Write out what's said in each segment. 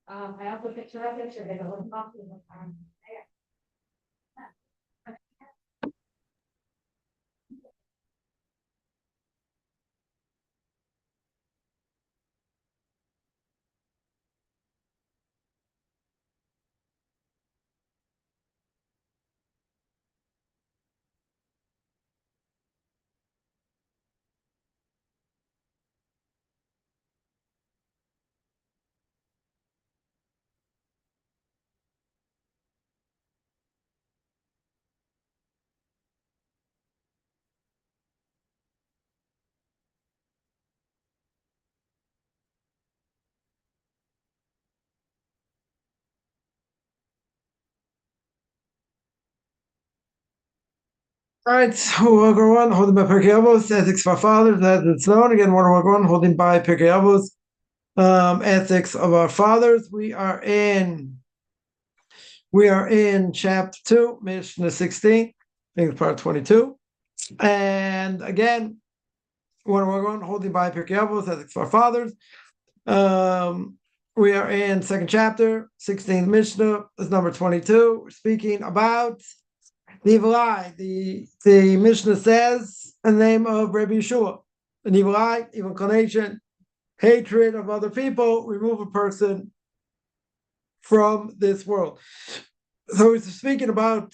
I also picture that picture, they go look off in the All right, so we'll go on holding by Pirke Avos, ethics of our fathers, as it's known. Again, we'll go on holding by Pirke Avos, ethics of our fathers. We are in chapter 2, Mishna 16, I think it's part 22. And again, we're going holding by Pirke Avos, ethics of our fathers. We are in second chapter, 16th Mishnah, is number 22. We're speaking about the evil eye. The Mishnah says in the name of Rabbi Yeshua, an evil eye, evil inclination, hatred of other people, remove a person from this world. So he's speaking about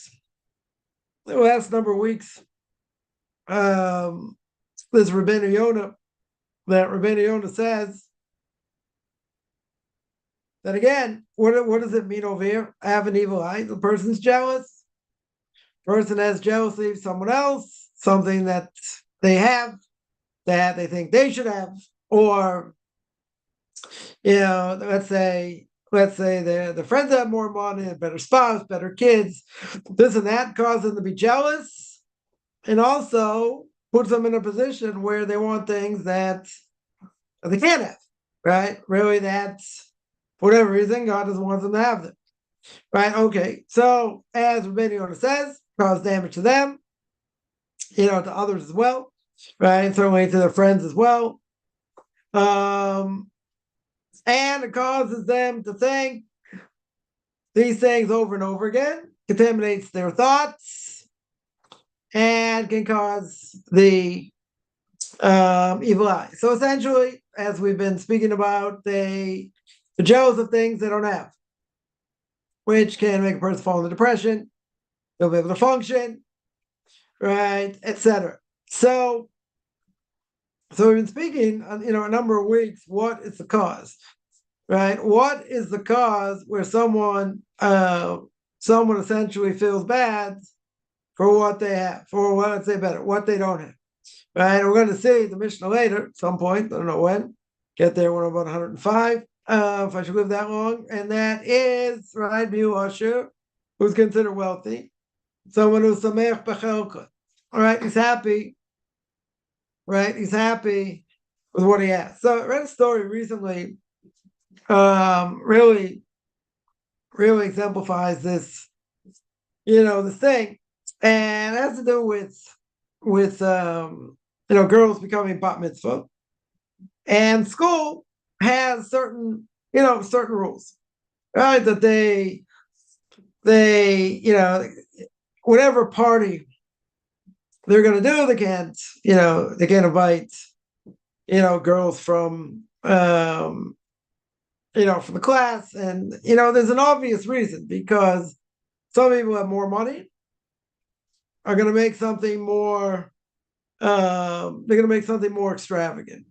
the last number of weeks. This Rabbeinu Yonah, that Rabbeinu Yonah says that again, what does it mean over here? I have an evil eye. The person's jealous. Person has jealousy of someone else, something that they have that they think they should have, or let's say the friends have more money, a better spouse, better kids, this and that causes them to be jealous, and also puts them in a position where they want things that they can't have, right? Really, that's for whatever reason God doesn't want them to have them, right? Okay, so as Rabbeinu Yonah says, cause damage to them, to others as well, right? Certainly to their friends as well. And it causes them to think these things over and over again, contaminates their thoughts, and can cause the evil eye. So essentially, as we've been speaking about, they're jealous of things they don't have, which can make a person fall into depression. They'll be able to function, right, etc. So we've been speaking, a number of weeks. What is the cause, right? What is the cause where someone essentially feels bad for what they have, for what what they don't have, right? And we're going to see the Mishnah later at some point. I don't know when. Get there when I'm about 105. If I should live that long, and that is right, Biu Asher, who's considered wealthy. Someone who's samech b'chelka. All right, he's happy. Right, he's happy with what he has. So I read a story recently. Really, really exemplifies this. This thing, and it has to do with girls becoming bat mitzvah, and school has certain rules, right? That they whatever party they're going to do, they can't invite girls from from the class, and there's an obvious reason, because some people have more money, are going to make something more they're going to make something more extravagant,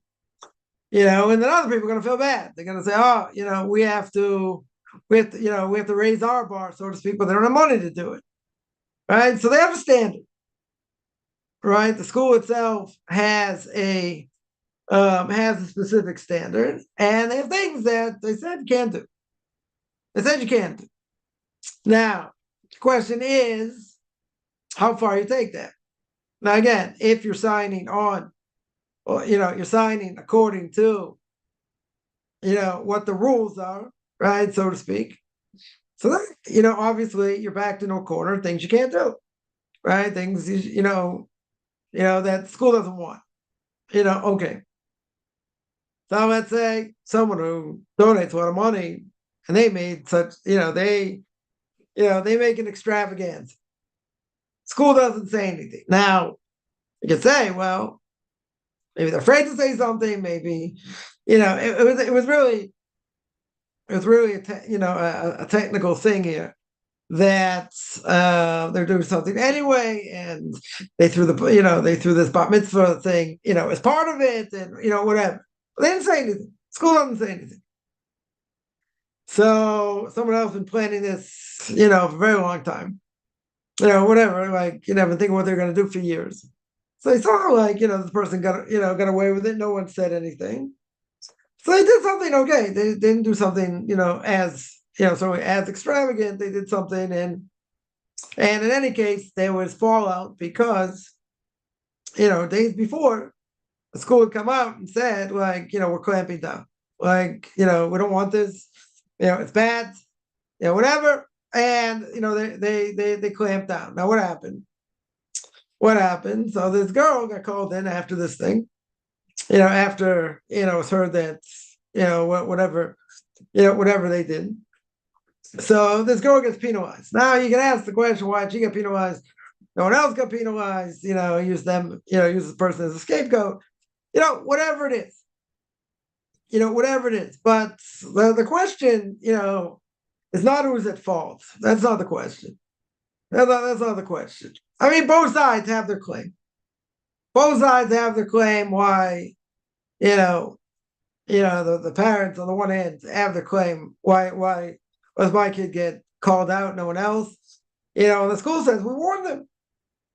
and then other people are going to feel bad. They're going to say, oh, we have to raise our bar, so to speak, but they don't have money to do it, right? So they have a standard, right? The school itself has a specific standard, and they have things that they said you can't do. They said you can't do. Now, the question is how far you take that. Now, again, if you're signing on, or you're signing according to what the rules are, right, so to speak. So that, obviously you're backed into a corner, things you can't do, right? Things that school doesn't want. Okay. So let's say someone who donates a lot of money and they made such, they make an extravaganza. School doesn't say anything. Now, you could say, well, maybe they're afraid to say something. Maybe, it was really a technical thing here that they're doing something anyway, and they threw this bat mitzvah thing, as part of it, and whatever. But they didn't say anything. School doesn't say anything. So someone else been planning this, for a very long time. Whatever, like, been thinking what they're going to do for years. So they saw, like, this person got away with it. No one said anything. So they did something okay. They didn't do something, as as extravagant. They did something, and in any case, there was fallout because, days before, the school had come out and said, like, we're clamping down. Like, we don't want this. It's bad. Whatever. And they clamped down. Now, what happened? So this girl got called in after this thing. After it's heard that whatever they did. So this girl gets penalized. Now you can ask the question, why did she get penalized? No one else got penalized. Use the person as a scapegoat. Whatever it is. Whatever it is. But the question, is not who's at fault. That's not the question. That's not the question. I mean, both sides have their claim. Both sides have their claim why, the parents on the one hand have their claim. Why does my kid get called out, no one else? The school says we warned them.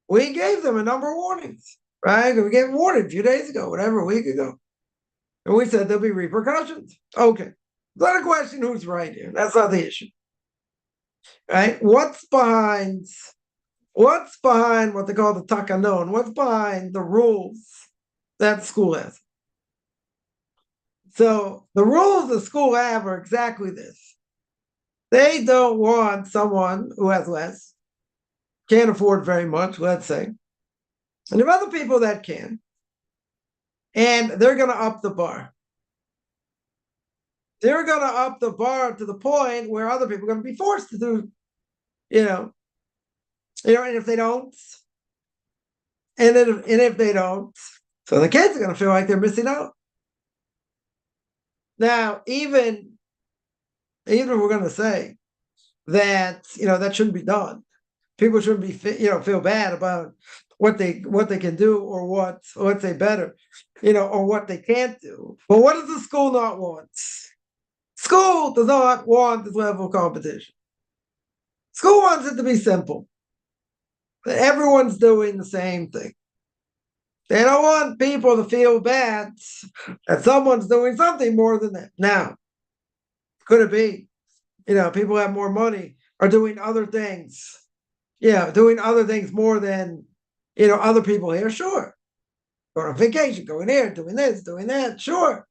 We gave them a number of warnings, right? We gave warning a few days ago, whatever, a week ago. And we said there'll be repercussions. Okay. It's not a question who's right here. That's not the issue. Right? What's behind what they call the takanon? What's behind the rules that school has? So the rules the school have are exactly this. They don't want someone who has less, can't afford very much, let's say. And there are other people that can. And they're going to up the bar. They're going to up the bar to the point where other people are going to be forced to do, and if they don't, so the kids are going to feel like they're missing out. Now, even if we're going to say that, that shouldn't be done, people shouldn't be, feel bad about what they can do, or what, let's say better, or what they can't do. But what does the school not want? School does not want this level of competition. School wants it to be simple. That everyone's doing the same thing. They don't want people to feel bad that someone's doing something more than them. Now, could it be, people who have more money are doing other things, doing other things more than, other people here? Sure. Going on vacation, going here, doing this, doing that, sure.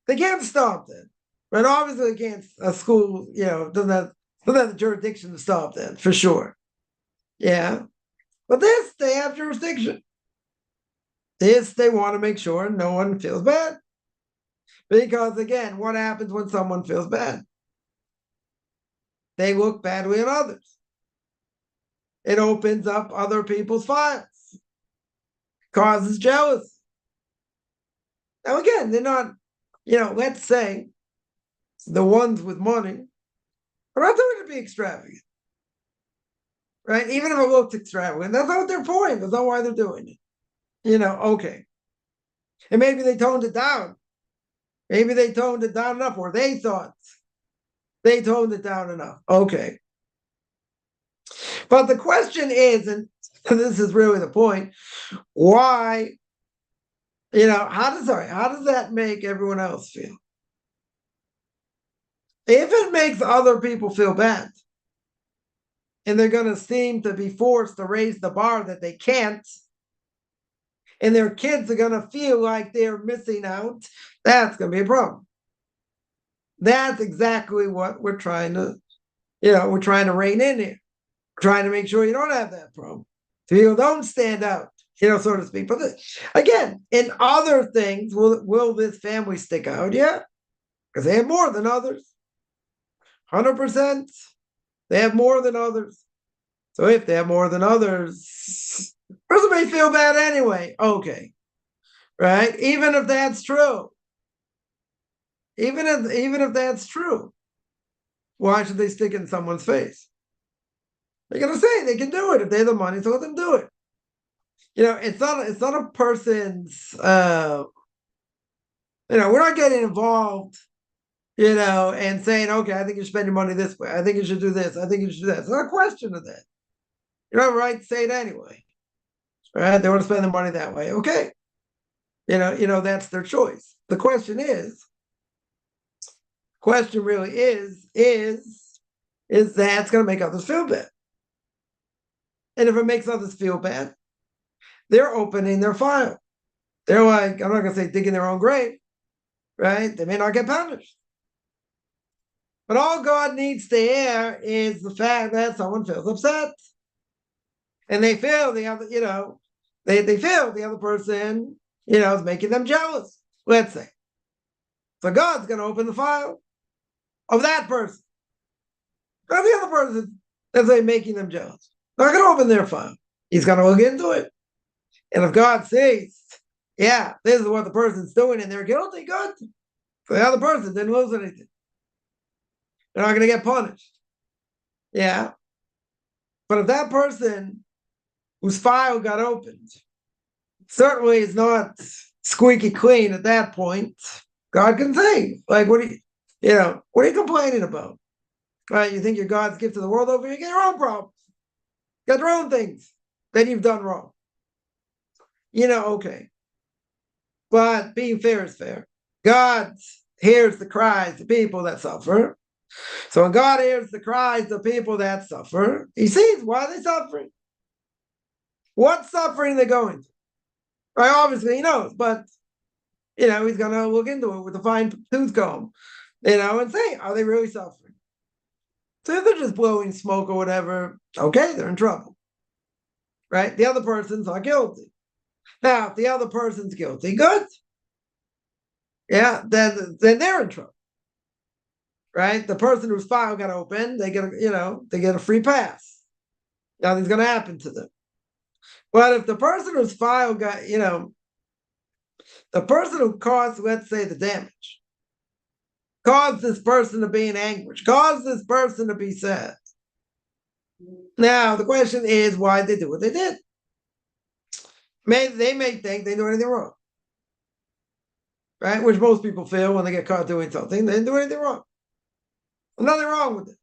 They can't stop that. But obviously they can't, a school, doesn't have the jurisdiction to stop that, for sure. Yeah. But this, they have jurisdiction. This, they want to make sure no one feels bad. Because again, what happens when someone feels bad? They look badly at others. It opens up other people's files. Causes jealousy. Now again, they're not, let's say the ones with money are not doing it to be extravagant. Right? Even if it looks extravagant, that's not their point. That's not why they're doing it. Okay. And maybe they toned it down. Maybe they toned it down enough, or they thought they toned it down enough. Okay. But the question is, and this is really the point, why, how does that make everyone else feel? If it makes other people feel bad, and they're going to seem to be forced to raise the bar that they can't, and their kids are going to feel like they're missing out, that's going to be a problem. That's exactly what we're trying to, rein in here. We're trying to make sure you don't have that problem. People don't stand out. so to speak. But again, in other things, will this family stick out? Yeah, because they have more than others. 100%. They have more than others. So if they have more than others, person may feel bad anyway. Okay, right? Even if that's true, even if that's true, why should they stick it in someone's face? They're gonna say they can do it if they have the money, so let them do it. It's not a person's. We're not getting involved. And saying, okay, I think you should spend your money this way. I think you should do this. I think you should do that. It's not a question of that. You don't have a right to say it anyway. Right? They want to spend the money that way. Okay. That's their choice. The question really is that's going to make others feel bad. And if it makes others feel bad, they're opening their file. They're like, I'm not going to say digging their own grave, right? They may not get punished. But all God needs to hear is the fact that someone feels upset. And they feel the other, they feel the other person, is making them jealous, let's say. So God's going to open the file of that person. Not the other person that's making them jealous. Not going to open their file. He's going to look into it. And if God says, yeah, this is what the person's doing and they're guilty, good. So the other person didn't lose anything. They're not going to get punished. Yeah. But if that person whose file got opened certainly is not squeaky clean at that point, God can say, like, what are you complaining about? Right? You think you're God's gift to the world over here? You get your own problems. You got your own things that you've done wrong. Okay. But being fair is fair. God hears the cries of people that suffer. So when God hears the cries of people that suffer, he sees why they're suffering. What suffering they're going through. Right? Obviously he knows, but he's going to look into it with a fine tooth comb, and say, are they really suffering? So if they're just blowing smoke or whatever, okay, they're in trouble. Right? The other person's not guilty. Now, if the other person's guilty, good. Yeah, then they're in trouble. Right? The person whose file got opened, they get a free pass. Nothing's going to happen to them. But if the person whose file got, the person who caused, let's say, the damage, caused this person to be in anguish, caused this person to be sad. Now, the question is why they do what they did. They may think they didn't do anything wrong. Right? Which most people feel when they get caught doing something. They didn't do anything wrong. There's nothing wrong with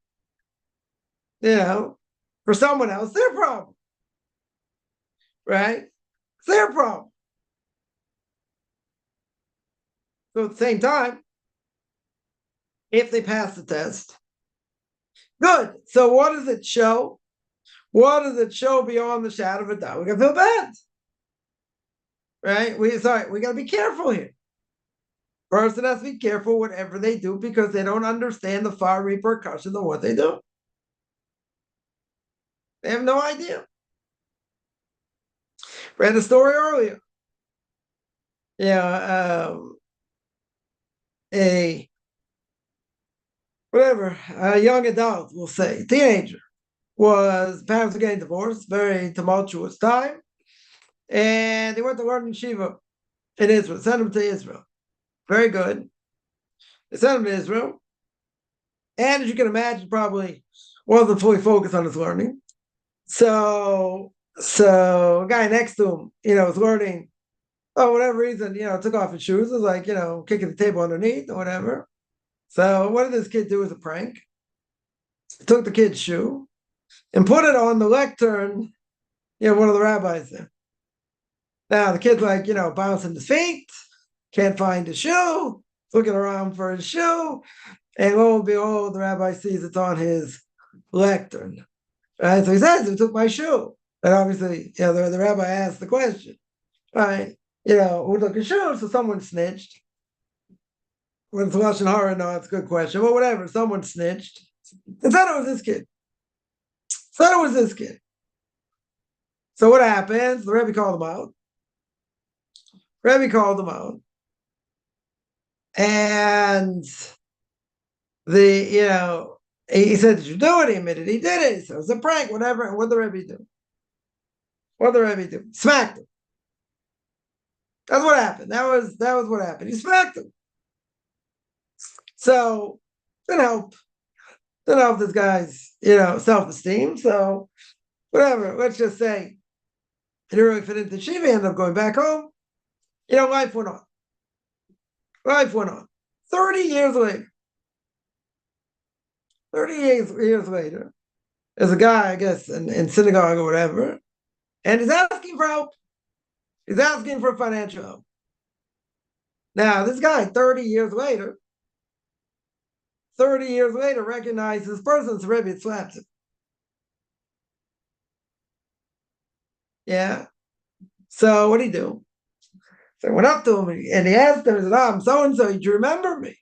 it. For someone else, their problem. Right? It's their problem. So at the same time, if they pass the test, good. So what does it show? What does it show beyond the shadow of a doubt? We're going to feel bad. Right? We got to be careful here. Person has to be careful whatever they do because they don't understand the far repercussions of what they do. They have no idea. Read the story earlier. A young adult, we'll say, teenager, parents were getting divorced, very tumultuous time, and they went to learn in Shiva in Israel, sent him to Israel. Very good. They sent him to Israel, and as you can imagine, probably wasn't fully focused on his learning. So a guy next to him, was learning, for whatever reason, took off his shoes, was like, kicking the table underneath or whatever. So what did this kid do as a prank? He took the kid's shoe and put it on the lectern, one of the rabbis there. Now the kid's like, bouncing his feet, can't find his shoe, looking around for his shoe, and lo and behold, the rabbi sees it's on his lectern. Right? So he says, "Who took my shoe?" And obviously, the rabbi asked the question, right? Who took his shoe? So someone snitched. When it's Lashon Hara, no, it's a good question. But whatever, someone snitched. And said it was this kid. So what happens? The Rebbe called him out. Rebbe called him out. And he said, did you do it? He admitted he did it. So it was a prank, whatever. And what did the Rebbe do? What did the Rebbe do? Smacked him. That's what happened. That was what happened. He smacked him. So didn't help this guy's, self-esteem. So whatever, let's just say he didn't really fit into Shiva, ended up going back home. Life went on. Life went on. 30 years later. 30 years later, there's a guy, I guess, in synagogue or whatever, and he's asking for help. He's asking for financial help. Now, this guy, 30 years later, recognizes this person's Rebbe had slapped him. Yeah. So what did he do? So I went up to him and he asked him, he said, I'm so-and-so, do you remember me?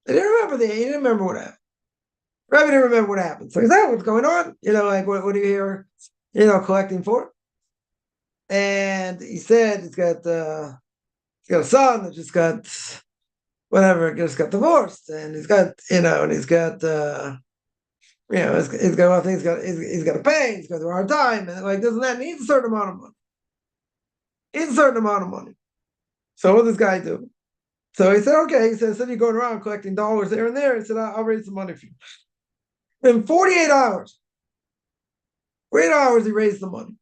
He didn't remember what happened. Rebbe didn't remember what happened. So he said, what's going on? What are you here, collecting for? And he said he's got a son that just got divorced, and he's got he's got to pay, he's got a hard time, and like this and that, and he needs a certain amount of money. So what does this guy do? So he said, okay, he said, instead of going around collecting dollars there and there, he said, I'll raise some money for you. In 48 hours, he raised the money.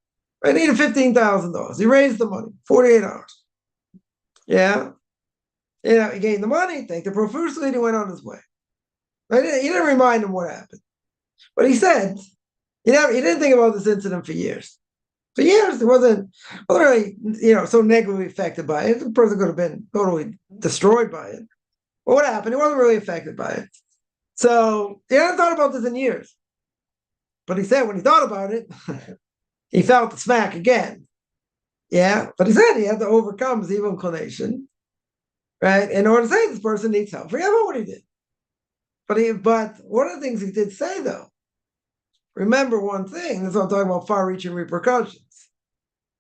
I needed $15,000. He raised the money, 48 hours. Yeah. He gained the money, thanked him profusely, and he went on his way. He didn't remind him what happened. But he said, he didn't think about this incident for years. For years, he wasn't really, so negatively affected by it. The person could have been totally destroyed by it. But what happened? He wasn't really affected by it. So he hadn't thought about this in years. But he said when he thought about it, he felt the smack again. Yeah. But he said he had to overcome his evil inclination, right? In order to say this person needs help. Forget about what he did. But one of the things he did say, though, remember one thing, that's what I'm talking about, far-reaching repercussions.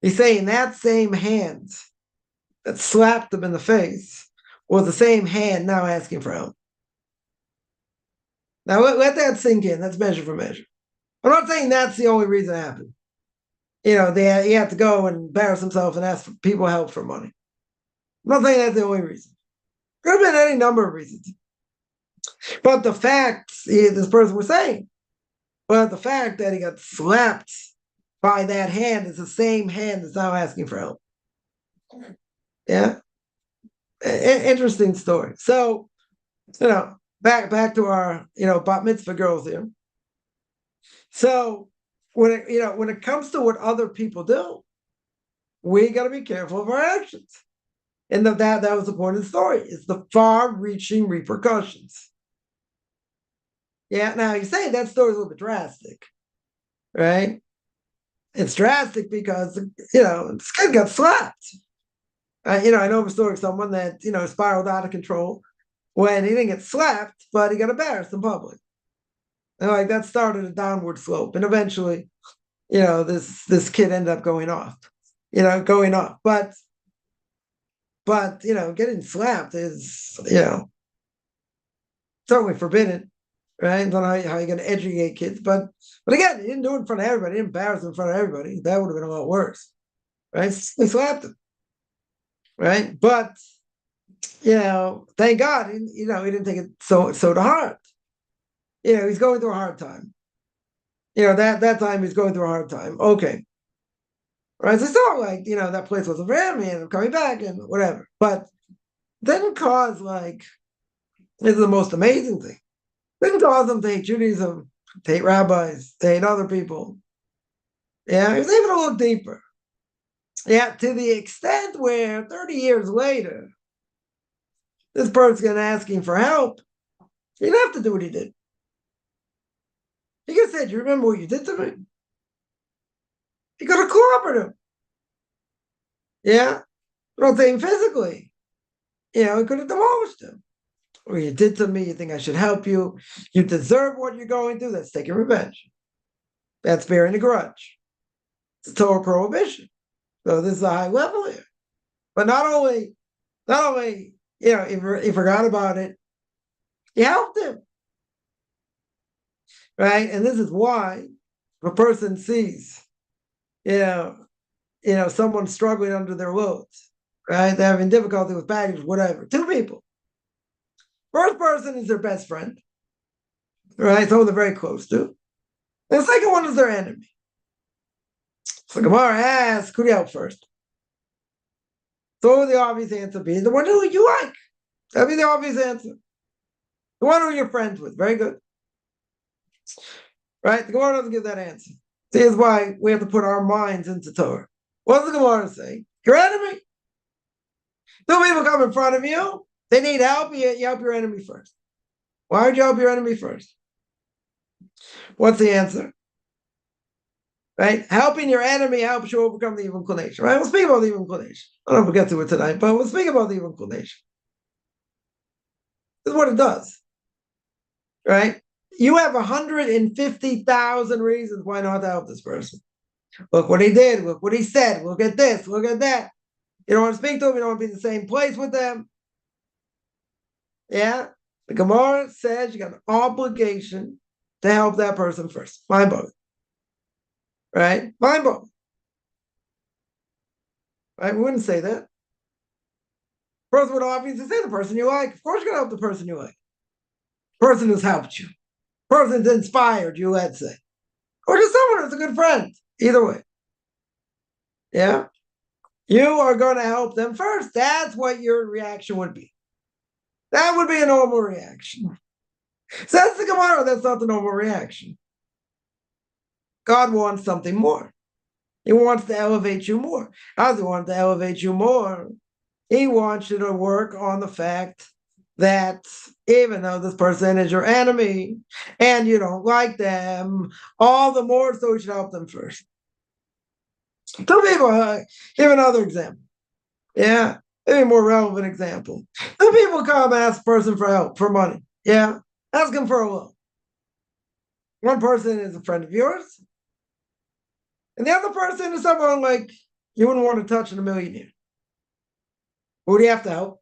He's saying that same hand that slapped him in the face was the same hand now asking for help. Now let that sink in. That's measure for measure. I'm not saying that's the only reason it happened. He had to go and embarrass himself and ask for people help for money. I'm not saying that's the only reason. Could have been any number of reasons. But the fact, this person was saying, but the fact that he got slapped by that hand is the same hand that's now asking for help. Yeah. Interesting story. So, back to our, bat mitzvah girls here. So when it comes to what other people do, we got to be careful of our actions. And that was the point of the story, is the far-reaching repercussions. Yeah, now you say that story's a little bit drastic, right? It's drastic because, this kid got slapped. I know of a story of someone that, spiraled out of control when he didn't get slapped, but he got embarrassed in public. And that started a downward slope. And eventually, this kid ended up going off. But getting slapped is, certainly forbidden, right? I don't know how you're going to educate kids. But again, he didn't do it in front of everybody. He didn't embarrass him in front of everybody. That would have been a lot worse, right? He slapped him, right? But, thank God, he didn't take it so to heart. He's going through a hard time. That time he's going through a hard time. Okay. Right? So it's not like, that place wasn't for him and I'm coming back and whatever. But didn't cause this is the most amazing thing. Didn't cause them to hate Judaism, to hate rabbis, to hate other people. Yeah, he was able to look deeper. Yeah, to the extent where 30 years later, this person's asking for help. He didn't have to do what he did. He could have said, you remember what you did to me? He could have clobbered him. Yeah? I'm not saying physically. He could have demolished him. Or you did to me, you think I should help you. You deserve what you're going through. That's taking revenge. That's bearing a grudge. It's a Torah prohibition. So this is a high level here. But not only, he forgot about it, he helped him. Right? And this is why if a person sees, someone struggling under their loads, right? They're having difficulty with baggage, whatever. Two people. First person is their best friend, right? Someone they're very close to. And the second one is their enemy. So Gemara asks, who do you help first? So what would the obvious answer be? The one who you like. That'd be the obvious answer. The one who you're friends with. Very good. Right? The Gemara doesn't give that answer. See, here's why we have to put our minds into Torah. What does the Gemara say? Your enemy. Two people come in front of you. They need help. You help your enemy first. Why would you help your enemy first? What's the answer? Right? Helping your enemy helps you overcome the evil inclination. Right? We'll speak about the evil inclination. I don't know if we'll get to it tonight, but we'll speak about the evil inclination. This is what it does. Right? You have 150,000 reasons why not to help this person. Look what he did. Look what he said. Look at this. Look at that. You don't want to speak to them. You don't want to be in the same place with them. Yeah? The Gemara says you got an obligation to help that person first. Mind-boggling. Right? Mind-boggling. Right? We wouldn't say that. Person would obviously say the person you like. Of course you're going to help the person you like. Person who's helped you. Person who's inspired you, let's say. Or just someone who's a good friend. Either way. Yeah? You are going to help them first. That's what your reaction would be. That would be a normal reaction. Says the Gemara, that's not the normal reaction. God wants something more. He wants to elevate you more. How does he want to elevate you more? He wants you to work on the fact that even though this person is your enemy and you don't like them, all the more so you should help them first. Two people, give another example. Yeah, maybe a more relevant example. Two people come ask a person for help, for money. Yeah, ask him for a loan. One person is a friend of yours, and the other person is someone like you wouldn't want to touch in a million years. Who do you have to help?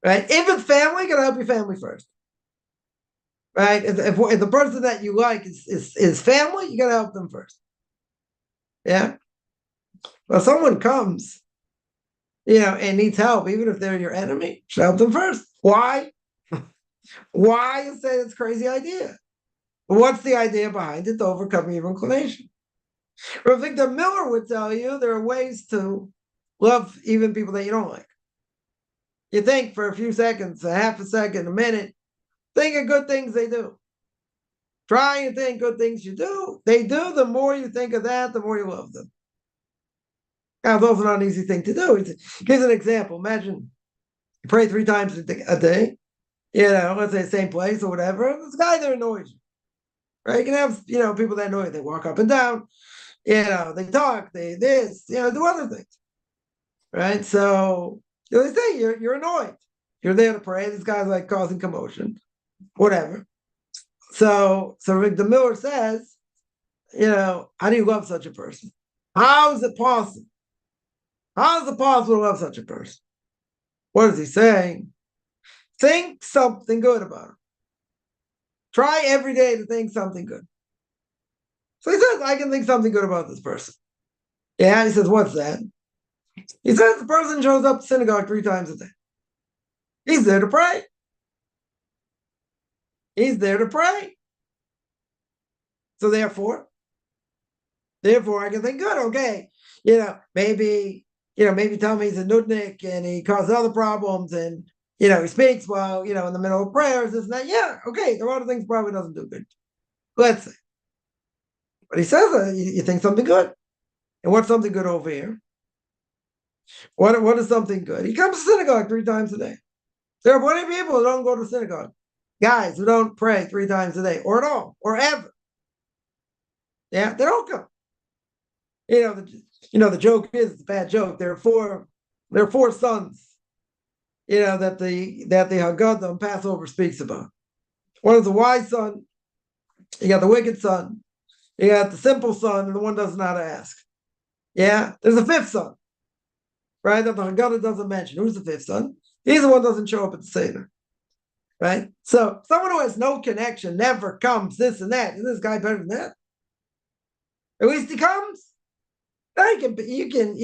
Right? If it's family, you gotta help your family first. Right? If the person that you like is family, you gotta help them first. Yeah. Well, someone comes, and needs help, even if they're your enemy, you should help them first. Why? Why you say it's a crazy idea? What's the idea behind it to overcome evil inclination? Rav Victor Miller would tell you there are ways to love even people that you don't like. You think for a few seconds, a half a second, a minute, think of good things they do. Try and think good things they do. The more you think of that, the more you love them. Now, it's also not an easy thing to do. Here's an example. Imagine you pray 3 times a day, let's say same place or whatever. This guy there annoys you, right? You can have, people that annoy you. They walk up and down, they talk, they do other things, right? So they say you're annoyed. You're there to pray. This guy's like causing commotion, whatever. So Victor Miller says, how do you love such a person? How is it possible? How is it possible to love such a person? What is he saying? Think something good about him. Try every day to think something good. So he says, I can think something good about this person. Yeah, he says, what's that? He says the person shows up to synagogue 3 times a day. He's there to pray. He's there to pray. So therefore I can think good. Okay, maybe tell me he's a nudnik and he causes other problems and he speaks while in the middle of prayers, this and that. Yeah, okay, there are other things probably doesn't do good. Let's say. But he says you think something good. And what's something good over here? What is something good? He comes to synagogue 3 times a day. There are plenty of people who don't go to synagogue. Guys who don't pray 3 times a day, or at all, or ever. Yeah, they don't come. The joke is, it's a bad joke. There are four sons, that the Haggadah on Passover speaks about. One is the wise son. You got the wicked son. You got the simple son and the one doesn't know how to ask. Yeah, there's a fifth son, right? That the Haggadah doesn't mention. Who's the fifth son? He's the one who doesn't show up at the Seder, right? So someone who has no connection, never comes, this and that. Is this guy better than that? At least he comes. Now you can,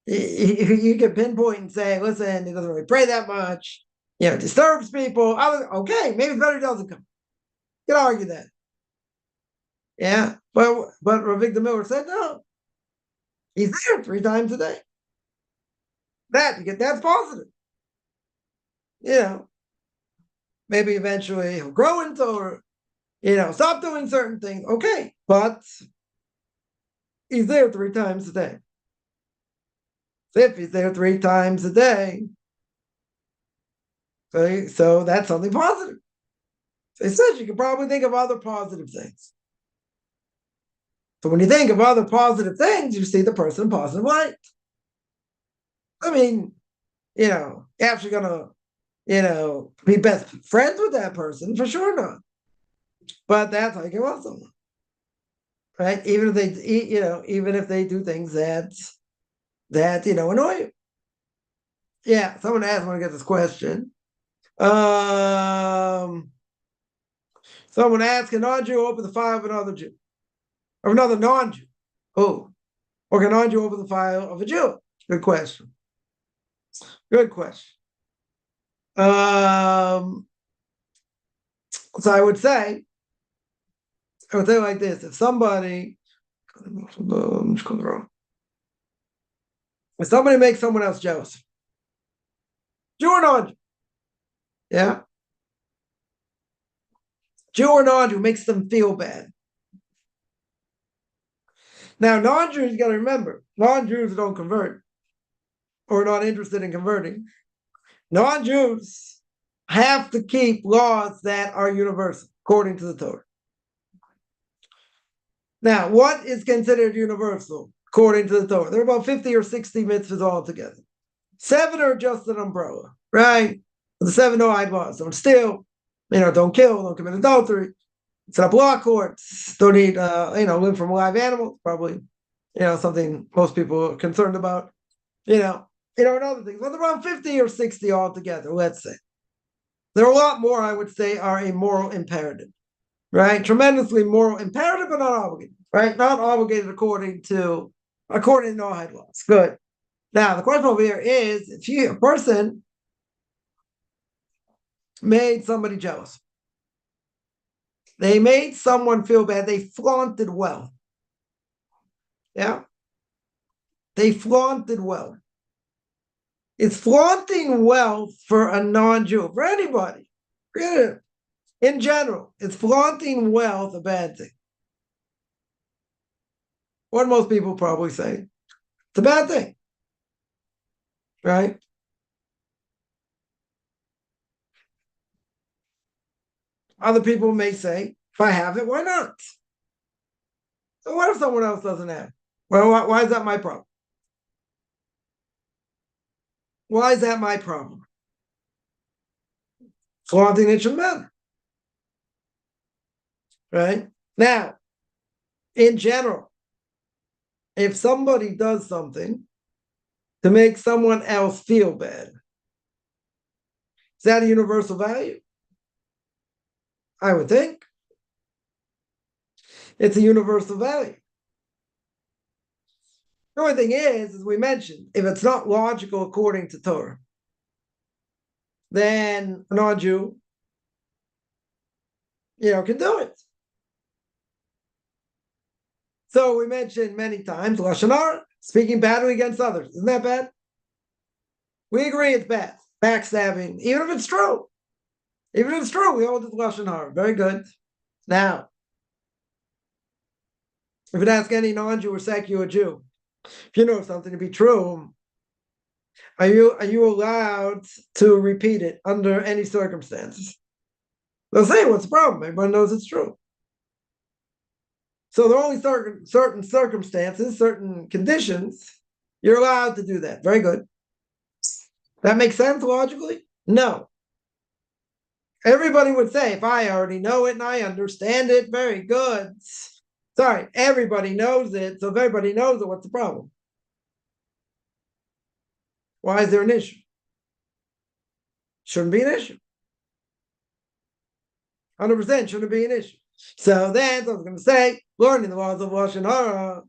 you can pinpoint and say, listen, he doesn't really pray that much, disturbs people. Okay, maybe it's better he doesn't come. You can argue that. Yeah, but Ravigdor Miller said no. He's there 3 times a day. That's positive. Maybe eventually he'll grow into or stop doing certain things. Okay, but he's there 3 times a day. So if he's there 3 times a day, so that's something positive. So he says you can probably think of other positive things. So when you think of other positive things, you see the person in positive light. I mean, you're actually gonna, be best friends with that person, for sure not. But that's how you can love someone. Right? Even if they do things that annoy you. Yeah, someone asked when I get this question. Someone asked, can non-Jew open the file of another Jew? Or another non-Jew? Oh. Or can non-Jew open the file of a Jew? Good question. Good question. So I would say like this: if somebody makes someone else jealous, Jew or non-Jew, yeah, Jew or non-Jew makes them feel bad. Now, non-Jews, you got to remember, non-Jews don't convert or are not interested in converting. Non-Jews have to keep laws that are universal, according to the Torah. Now, what is considered universal, according to the Torah? There are about 50 or 60 mitzvahs altogether. 7 are just an umbrella, right? The 7 no-hide laws. Don't steal, don't kill, don't commit adultery, set up law courts, don't eat, live from live animals, probably, something most people are concerned about, and other things. Well, around 50 or 60 altogether, let's say. There are a lot more, I would say, are a moral imperative, right? Tremendously moral imperative, but not obligated, right? Not obligated according to no-hide laws. Good. Now, the question over here is, if a person made somebody jealous, they made someone feel bad, they flaunted wealth. Yeah? They flaunted wealth. Is flaunting wealth for a non-Jew, for anybody, in general, is flaunting wealth a bad thing? What most people probably say, it's a bad thing, right? Other people may say, if I have it, why not? So what if someone else doesn't have it? Well, why is that my problem? Why is that my problem? Flaunting it shouldn't matter. Right? Now, in general, if somebody does something to make someone else feel bad, is that a universal value? I would think. It's a universal value. The only thing is, as we mentioned, if it's not logical according to Torah, then a non-Jew, can do it. So we mentioned many times, Lashon Hara, speaking badly against others. Isn't that bad? We agree it's bad. Backstabbing, even if it's true. Even if it's true, we hold it Lashon Hara. Very good. Now, if you ask any non-Jew or secular Jew, if you know something to be true, are you allowed to repeat it under any circumstances? They'll say, what's the problem? Everyone knows it's true. So there are only certain circumstances, certain conditions, you're allowed to do that. Very good. That makes sense logically? No. Everybody would say, if I already know it and I understand it, very good. Sorry, everybody knows it. So if everybody knows it, what's the problem? Why is there an issue? Shouldn't be an issue. 100% shouldn't be an issue. So then, I was going to say, learning the laws of Lashon Hara,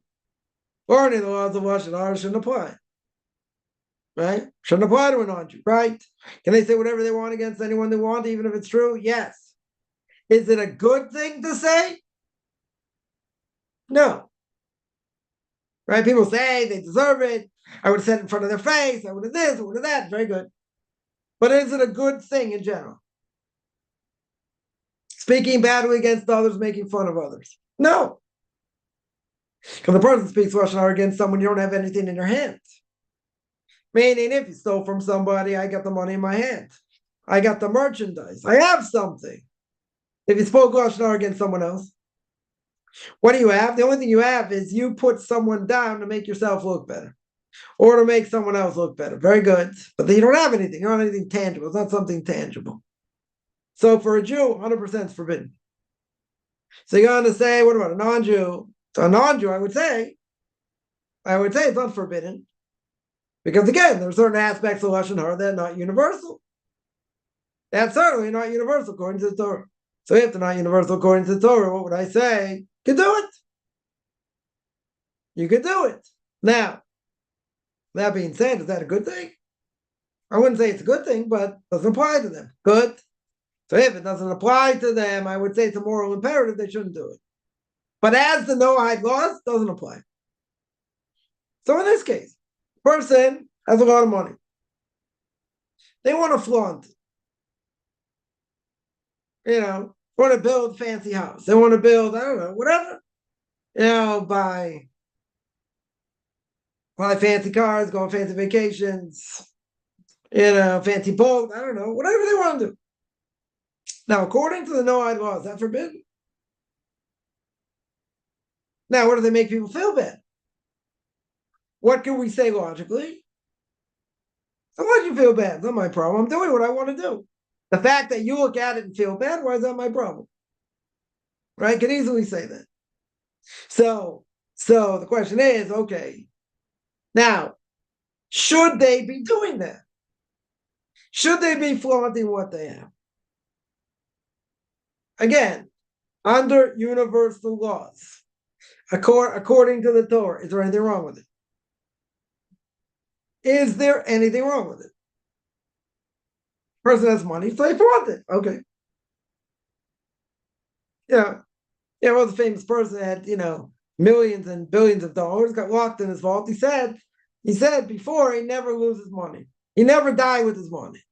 shouldn't apply. Right? Shouldn't apply to a non-Jew, right? Can they say whatever they want against anyone they want, even if it's true? Yes. Is it a good thing to say? No. Right? People say they deserve it. I would have said it in front of their face. I would have this, I would have that. Very good. But is it a good thing in general? Speaking badly against others, making fun of others? No. Because the person speaks Lashon Hara against someone, you don't have anything in your hands. Meaning, if you stole from somebody, I got the money in my hand. I got the merchandise. I have something. If you spoke Lashon Hara against someone else, what do you have? The only thing you have is you put someone down to make yourself look better or to make someone else look better. Very good. But then you don't have anything. You don't have anything tangible. It's not something tangible. So for a Jew, 100% is forbidden. So you're going to say, what about a non-Jew? So a non-Jew, I would say it's not forbidden. Because again, there are certain aspects of Lashon Hara that are not universal. That's certainly not universal according to the Torah. So if they're not universal according to the Torah, what would I say? You could do it. You could do it. Now, that being said, is that a good thing? I wouldn't say it's a good thing, but it doesn't apply to them. Good. So if it doesn't apply to them, I would say it's a moral imperative, they shouldn't do it. But as the Noahide laws, it doesn't apply. So in this case, person has a lot of money. They want to flaunt it. Want to build a fancy house. They want to build, I don't know, whatever. Buy fancy cars, go on fancy vacations, fancy boat, I don't know, whatever they want to do. Now, according to the Noahide laws, that's forbidden. Now, what do they make people feel bad? What can we say logically? So why'd you feel bad? It's not my problem. I'm doing what I want to do. The fact that you look at it and feel bad, why is that my problem? Right? Can easily say that. So the question is, okay, now, should they be doing that? Should they be flaunting what they have? Again, under universal laws, according to the Torah, is there anything wrong with it? Is there anything wrong with it? Person has money, so they flaunt it. Okay. Yeah. Well, the famous person had, millions and billions of dollars, got locked in his vault. He said before he never loses money. He never died with his money.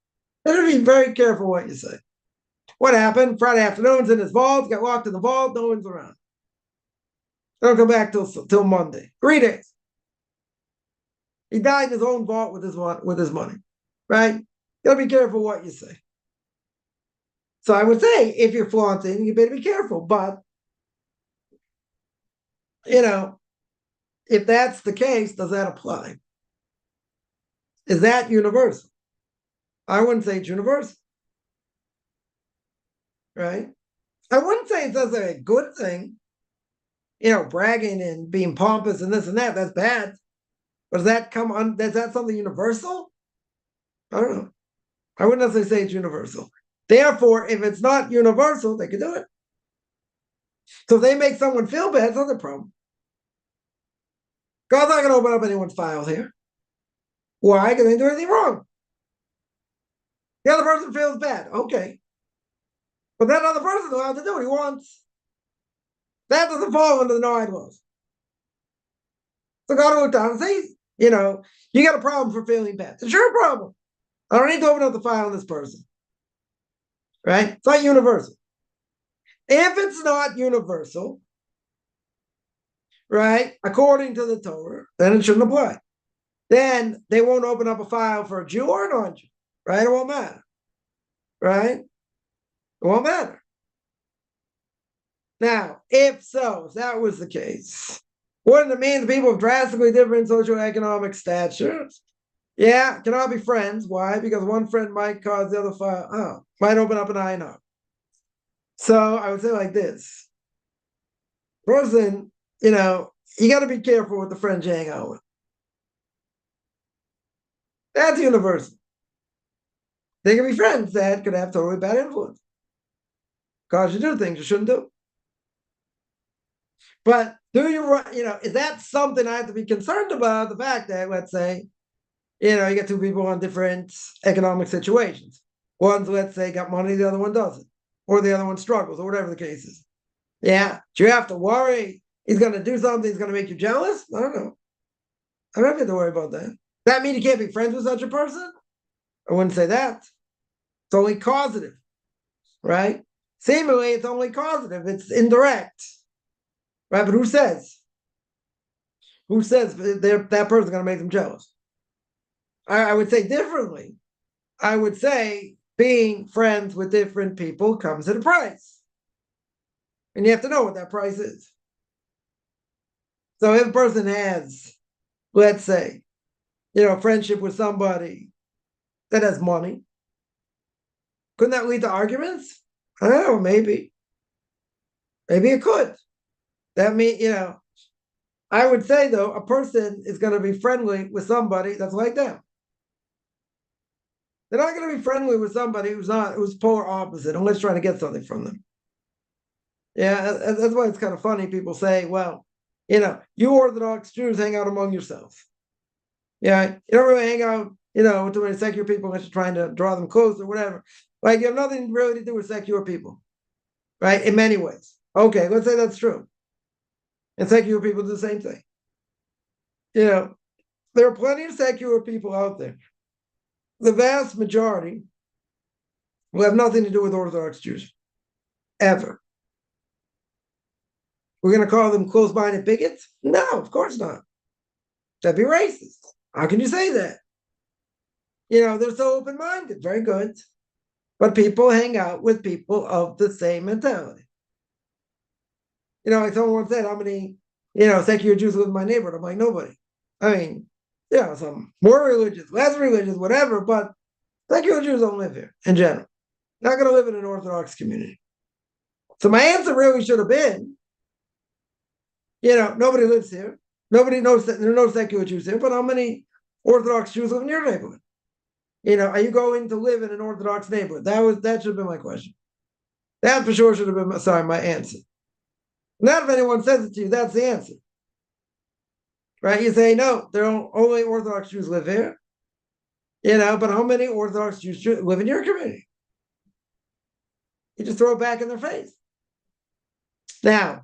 Better be very careful what you say. What happened? Friday afternoon's in his vault, got locked in the vault, no one's around. Don't come back till Monday. 3 days. He died in his own vault with his money. Right? You gotta be careful what you say. So I would say if you're flaunting, you better be careful. But if that's the case, does that apply? Is that universal? I wouldn't say it's universal. Right? I wouldn't say it's a good thing. Bragging and being pompous and this and that, that's bad. But is that something universal? I don't know. I wouldn't necessarily say it's universal. Therefore, if it's not universal, they could do it. So if they make someone feel bad, it's not their problem. God's not going to open up anyone's files here. Why? Because they didn't do anything wrong. The other person feels bad. Okay. But that other person is allowed to do what he wants. That doesn't fall under the Noahide laws. So God will look down and say, you got a problem for feeling bad. It's your problem. I don't need to open up the file on this person. Right? It's not universal. If it's not universal, right, according to the Torah, then it shouldn't apply. Then they won't open up a file for a Jew or a non-Jew. Right? It won't matter. Right? It won't matter. Now, if that was the case, wouldn't it mean people of drastically different socioeconomic statures? Yeah, cannot be friends. Why? Because one friend might cause the other file, might open up an INR. So I would say like this. Person, you got to be careful with the friends you hang out with. That's universal. They can be friends that could have totally bad influence, cause you do things you shouldn't do. But is that something I have to be concerned about? The fact that, let's say, you get two people in different economic situations. One's, let's say, got money, the other one doesn't, or the other one struggles, or whatever the case is. Yeah, do you have to worry he's going to do something that's going to make you jealous? I don't know. I don't have to worry about that. Does that mean you can't be friends with such a person? I wouldn't say that. It's only causative, right? Seemingly, it's only causative. It's indirect, right? But who says? Who says that person's going to make them jealous? I would say differently. I would say being friends with different people comes at a price. And you have to know what that price is. So if a person has, let's say, friendship with somebody that has money, couldn't that lead to arguments? I don't know, maybe. Maybe it could. That means, I would say, though, a person is going to be friendly with somebody that's like them. They're not going to be friendly with somebody who's polar opposite, unless trying to get something from them. Yeah, that's why it's kind of funny. People say, well, you Orthodox Jews hang out among yourselves. Yeah, you don't really hang out, with too many secular people unless you're trying to draw them close or whatever. Like, you have nothing really to do with secular people, right? In many ways. Okay, let's say that's true. And secular people do the same thing. There are plenty of secular people out there. The vast majority will have nothing to do with Orthodox Jews, ever. We're going to call them close-minded bigots? No, of course not. That'd be racist. How can you say that? They're so open-minded. Very good. But people hang out with people of the same mentality. Like someone once said, how many, secular Jews live in my neighborhood? I'm like, nobody. I mean, some more religious, less religious, whatever, but secular Jews don't live here in general. Not going to live in an Orthodox community. So my answer really should have been, nobody lives here. Nobody knows that there are no secular Jews here, but how many Orthodox Jews live in your neighborhood? Are you going to live in an Orthodox neighborhood? That should have been my question. That for sure should have been my answer. Not if anyone says it to you, that's the answer. Right? You say, no, there are only Orthodox Jews live here. But how many Orthodox Jews live in your community? You just throw it back in their face. Now,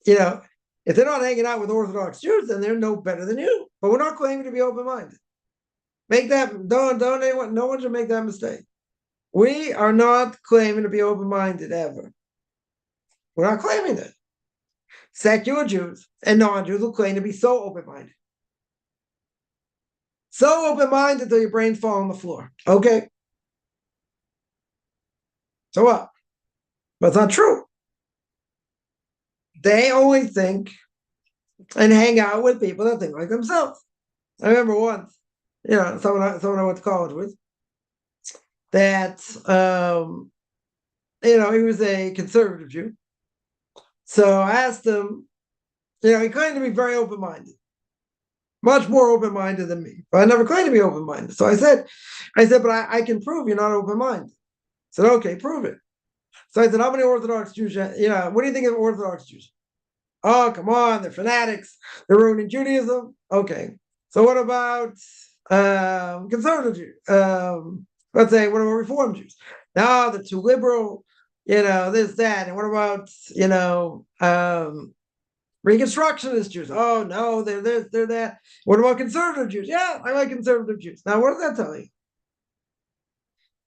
if they're not hanging out with Orthodox Jews, then they're no better than you. But we're not claiming to be open-minded. No one should make that mistake. We are not claiming to be open-minded ever. We're not claiming that. Secular Jews and non-Jews will claim to be so open-minded. So open-minded until your brains fall on the floor. Okay. So what? But it's not true. They only think and hang out with people that think like themselves. I remember once, someone I went to college with, that he was a conservative Jew. So I asked him, he claimed to be very open-minded, much more open-minded than me. But I never claimed to be open-minded. So I said, but I can prove you're not open-minded. I said, okay, prove it. So I said, how many Orthodox Jews, what do you think of Orthodox Jews? Oh, come on, they're fanatics. They're ruining Judaism. Okay. So what about conservative Jews? Let's say, what about Reform Jews? No, they're too liberal, this, that. And what about, Reconstructionist Jews? Oh, no, they're this, they're that. What about conservative Jews? Yeah, I like conservative Jews. Now, what does that tell you?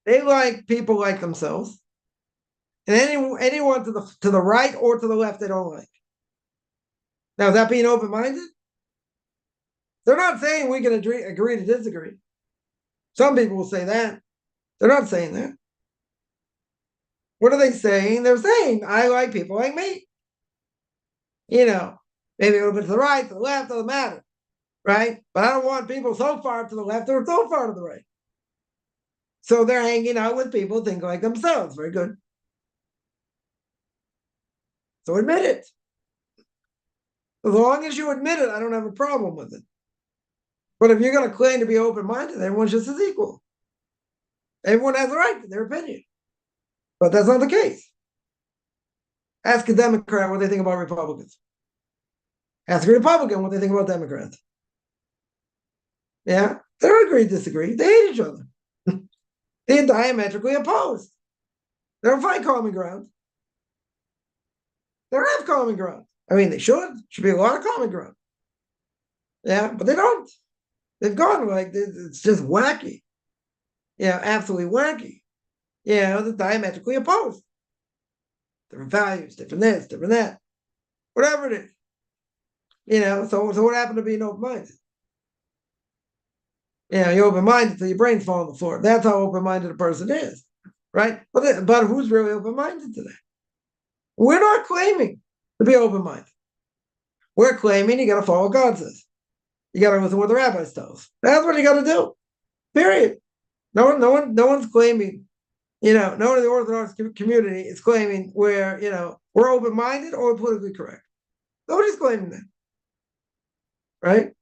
They like people like themselves. And anyone to the right or to the left they don't like. Now, is that being open-minded? They're not saying we can agree to disagree. Some people will say that. They're not saying that. What are they saying? They're saying, I like people like me. Maybe a little bit to the right, to the left, doesn't matter. Right? But I don't want people so far to the left or so far to the right. So they're hanging out with people who think like themselves. Very good. So admit it. As long as you admit it, I don't have a problem with it. But if you're going to claim to be open-minded, everyone's just as equal. Everyone has a right to their opinion. But that's not the case. Ask a Democrat what they think about Republicans. Ask a Republican what they think about Democrats. Yeah, they don't agree, disagree. They hate each other. They're diametrically opposed. They don't find common ground. They don't have common ground. I mean, they should. Should be a lot of common ground. Yeah, but they don't. They've gone like it's just wacky. Yeah, absolutely wacky. Yeah, they're diametrically opposed. Different values, different this, different that, whatever it is. So what happened to being open-minded? You're open-minded till your brain's fall on the floor. That's how open-minded a person is, right? But who's really open-minded today? We're not claiming to be open-minded. We're claiming you got to follow what God says. You got to listen to what the rabbis tell us. That's what you got to do. Period. No one's claiming. No one in the Orthodox community is claiming we're open-minded or politically correct. Nobody's claiming that, right?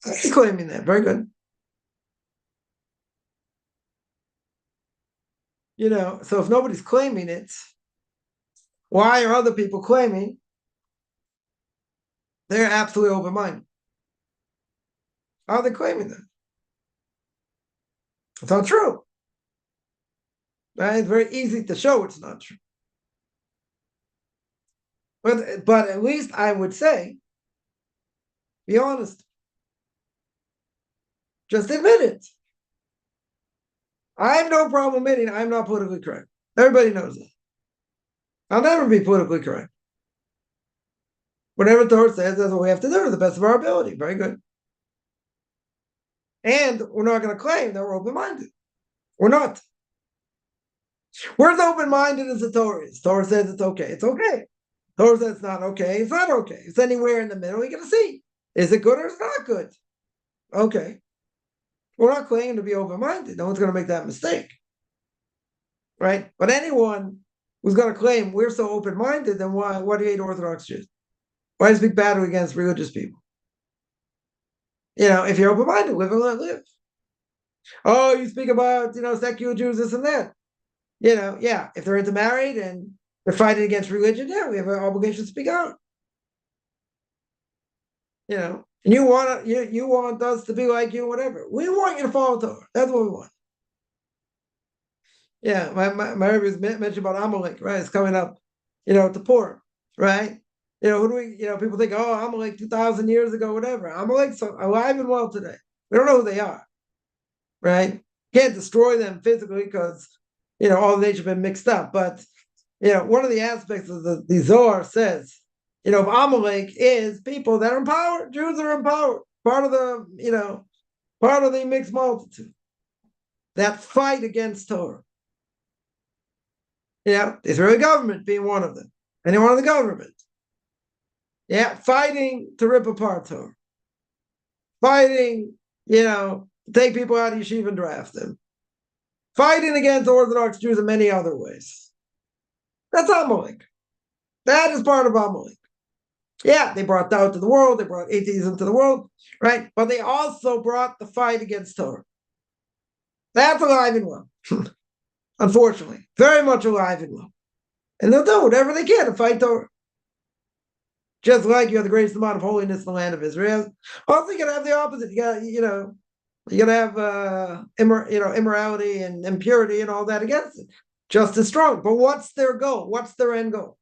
Nobody's claiming that. Very good. So if nobody's claiming it, why are other people claiming they're absolutely open-minded? How are they claiming that? It's not true. Right? It's very easy to show it's not true. But at least I would say, be honest. Just admit it. I have no problem admitting I'm not politically correct. Everybody knows that. I'll never be politically correct. Whatever Torah says, that's what we have to do to the best of our ability. Very good. And we're not going to claim that we're open-minded. We're not. We're as open-minded as the Torah is. Torah says it's okay. It's okay. Torah says it's not okay. It's not okay. It's anywhere in the middle. You're going to see. Is it good or is it not good? Okay. We're not claiming to be open-minded. No one's going to make that mistake. Right? But anyone who's going to claim we're so open-minded, then why do you hate Orthodox Jews? Why do you speak badly against religious people? If you're open-minded, live and let live. Oh, you speak about, secular Jews, this and that. Yeah, if they're intermarried and they're fighting against religion, yeah, we have an obligation to speak out. And you want us to be like you, whatever. We want you to follow Torah. That's what we want. Yeah, my Rebbe was mentioned about Amalek, right? It's coming up, to Purim, right? Who do we, people think, oh, Amalek 2,000 years ago, whatever. Amalek's alive and well today. We don't know who they are, right? Can't destroy them physically because, all the nature have been mixed up. But, one of the aspects of the Zohar says, Amalek is people that are in power. Jews are in power. Part of the mixed multitude that fight against Torah. The Israeli government being one of them. Anyone in the government. Yeah, fighting to rip apart Torah. Fighting, to take people out of yeshiva and draft them. Fighting against Orthodox Jews in many other ways. That's Amalek. That is part of Amalek. Yeah, they brought doubt to the world. They brought atheism to the world, right? But they also brought the fight against Torah. That's alive and well. Unfortunately, very much alive and well. And they'll do whatever they can to fight Torah. Just like you have the greatest amount of holiness in the land of Israel. Also, you gotta have the opposite. You gotta have immorality and impurity and all that against it. Just as strong. But what's their goal? What's their end goal?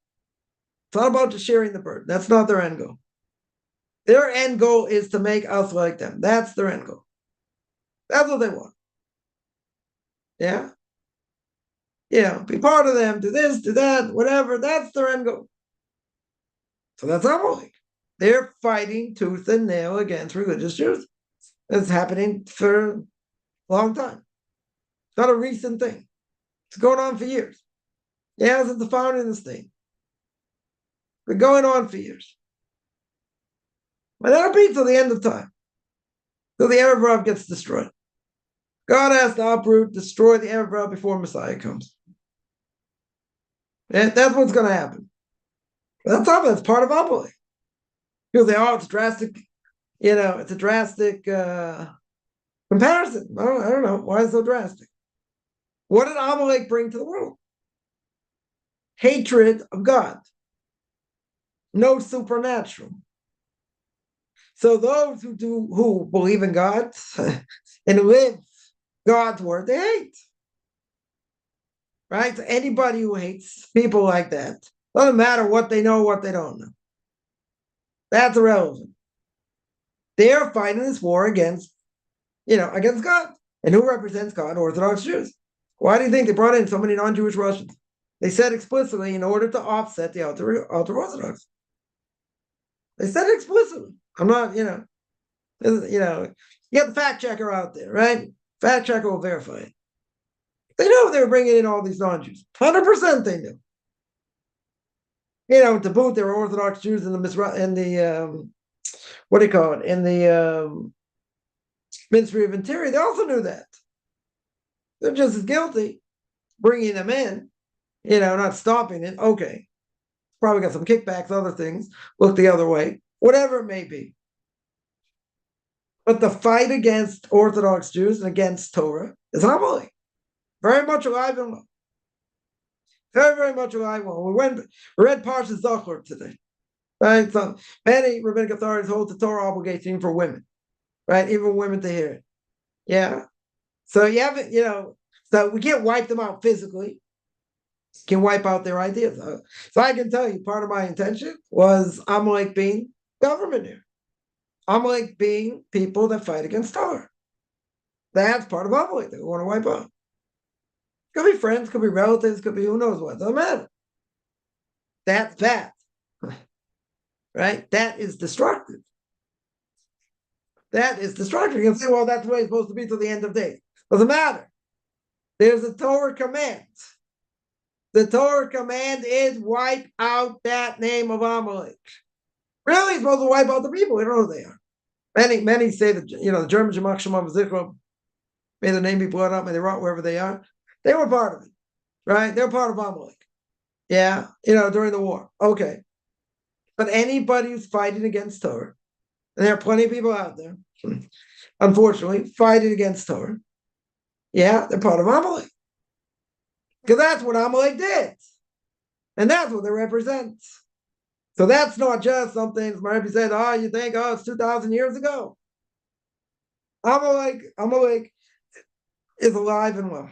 It's not about just sharing the burden. That's not their end goal. Their end goal is to make us like them. That's their end goal. That's what they want. Yeah? Be part of them, do this, do that, whatever. That's their end goal. So that's Amalek. They're fighting tooth and nail against religious Jews. That's happening for a long time. It's not a recent thing. It's going on for years. Yeah, since the founding of the state. Been going on for years. But that'll be till the end of time. Till the Erev Rav gets destroyed. God has to uproot, destroy the Erev Rav before Messiah comes. And that's what's going to happen. That's part of Amalek. People say, oh, it's drastic, it's a drastic comparison. I don't know. Why is it so drastic? What did Amalek bring to the world? Hatred of God. No supernatural. So those who believe in God and live God's word, they hate. Right? So anybody who hates people like that, doesn't matter what they know, what they don't know. That's irrelevant. They're fighting this war against God. And who represents God? Orthodox Jews. Why do you think they brought in so many non-Jewish Russians? They said explicitly in order to offset the ultra-Orthodox. They said it explicitly. I'm not, you get the fact checker out there, right? Fact checker will verify it. They know they were bringing in all these non-Jews. 100% they knew. To boot, there were Orthodox Jews in the what do you call it? In the Ministry of Interior. They also knew that. They're just as guilty bringing them in, not stopping it. Okay. Probably got some kickbacks, other things, look the other way, whatever it may be. But the fight against Orthodox Jews and against Torah is Amalek. Very much alive and well. Very, very much alive and well. We read Parshas Zachor today. Right? So many rabbinic authorities hold the Torah obligation for women. Right? Even women to hear it. Yeah. So you have it, so we can't wipe them out physically. Can wipe out their ideas. So I can tell you, part of my intention was Amalek being government here. Amalek being people that fight against Torah. That's part of Amalek that we want to wipe out. Could be friends, could be relatives, could be who knows what. Doesn't matter. That's bad. Right? That is destructive. That is destructive. You can say, well, that's the way it's supposed to be till the end of days. Doesn't matter. There's a Torah command. The Torah command is wipe out that name of Amalek. Really, it's supposed to wipe out the people. We don't know who they are. Many say that the German Shemach Shema V'Zichro, may the name be blotted out, may they rot wherever they are. They were part of it, right? They're part of Amalek. Yeah, during the war. Okay. But anybody who's fighting against Torah, and there are plenty of people out there, unfortunately, fighting against Torah, yeah, they're part of Amalek. Because that's what Amalek did. And that's what they represent. So that's not just something Rabbi said, you think, it's 2,000 years ago. Amalek is alive and well.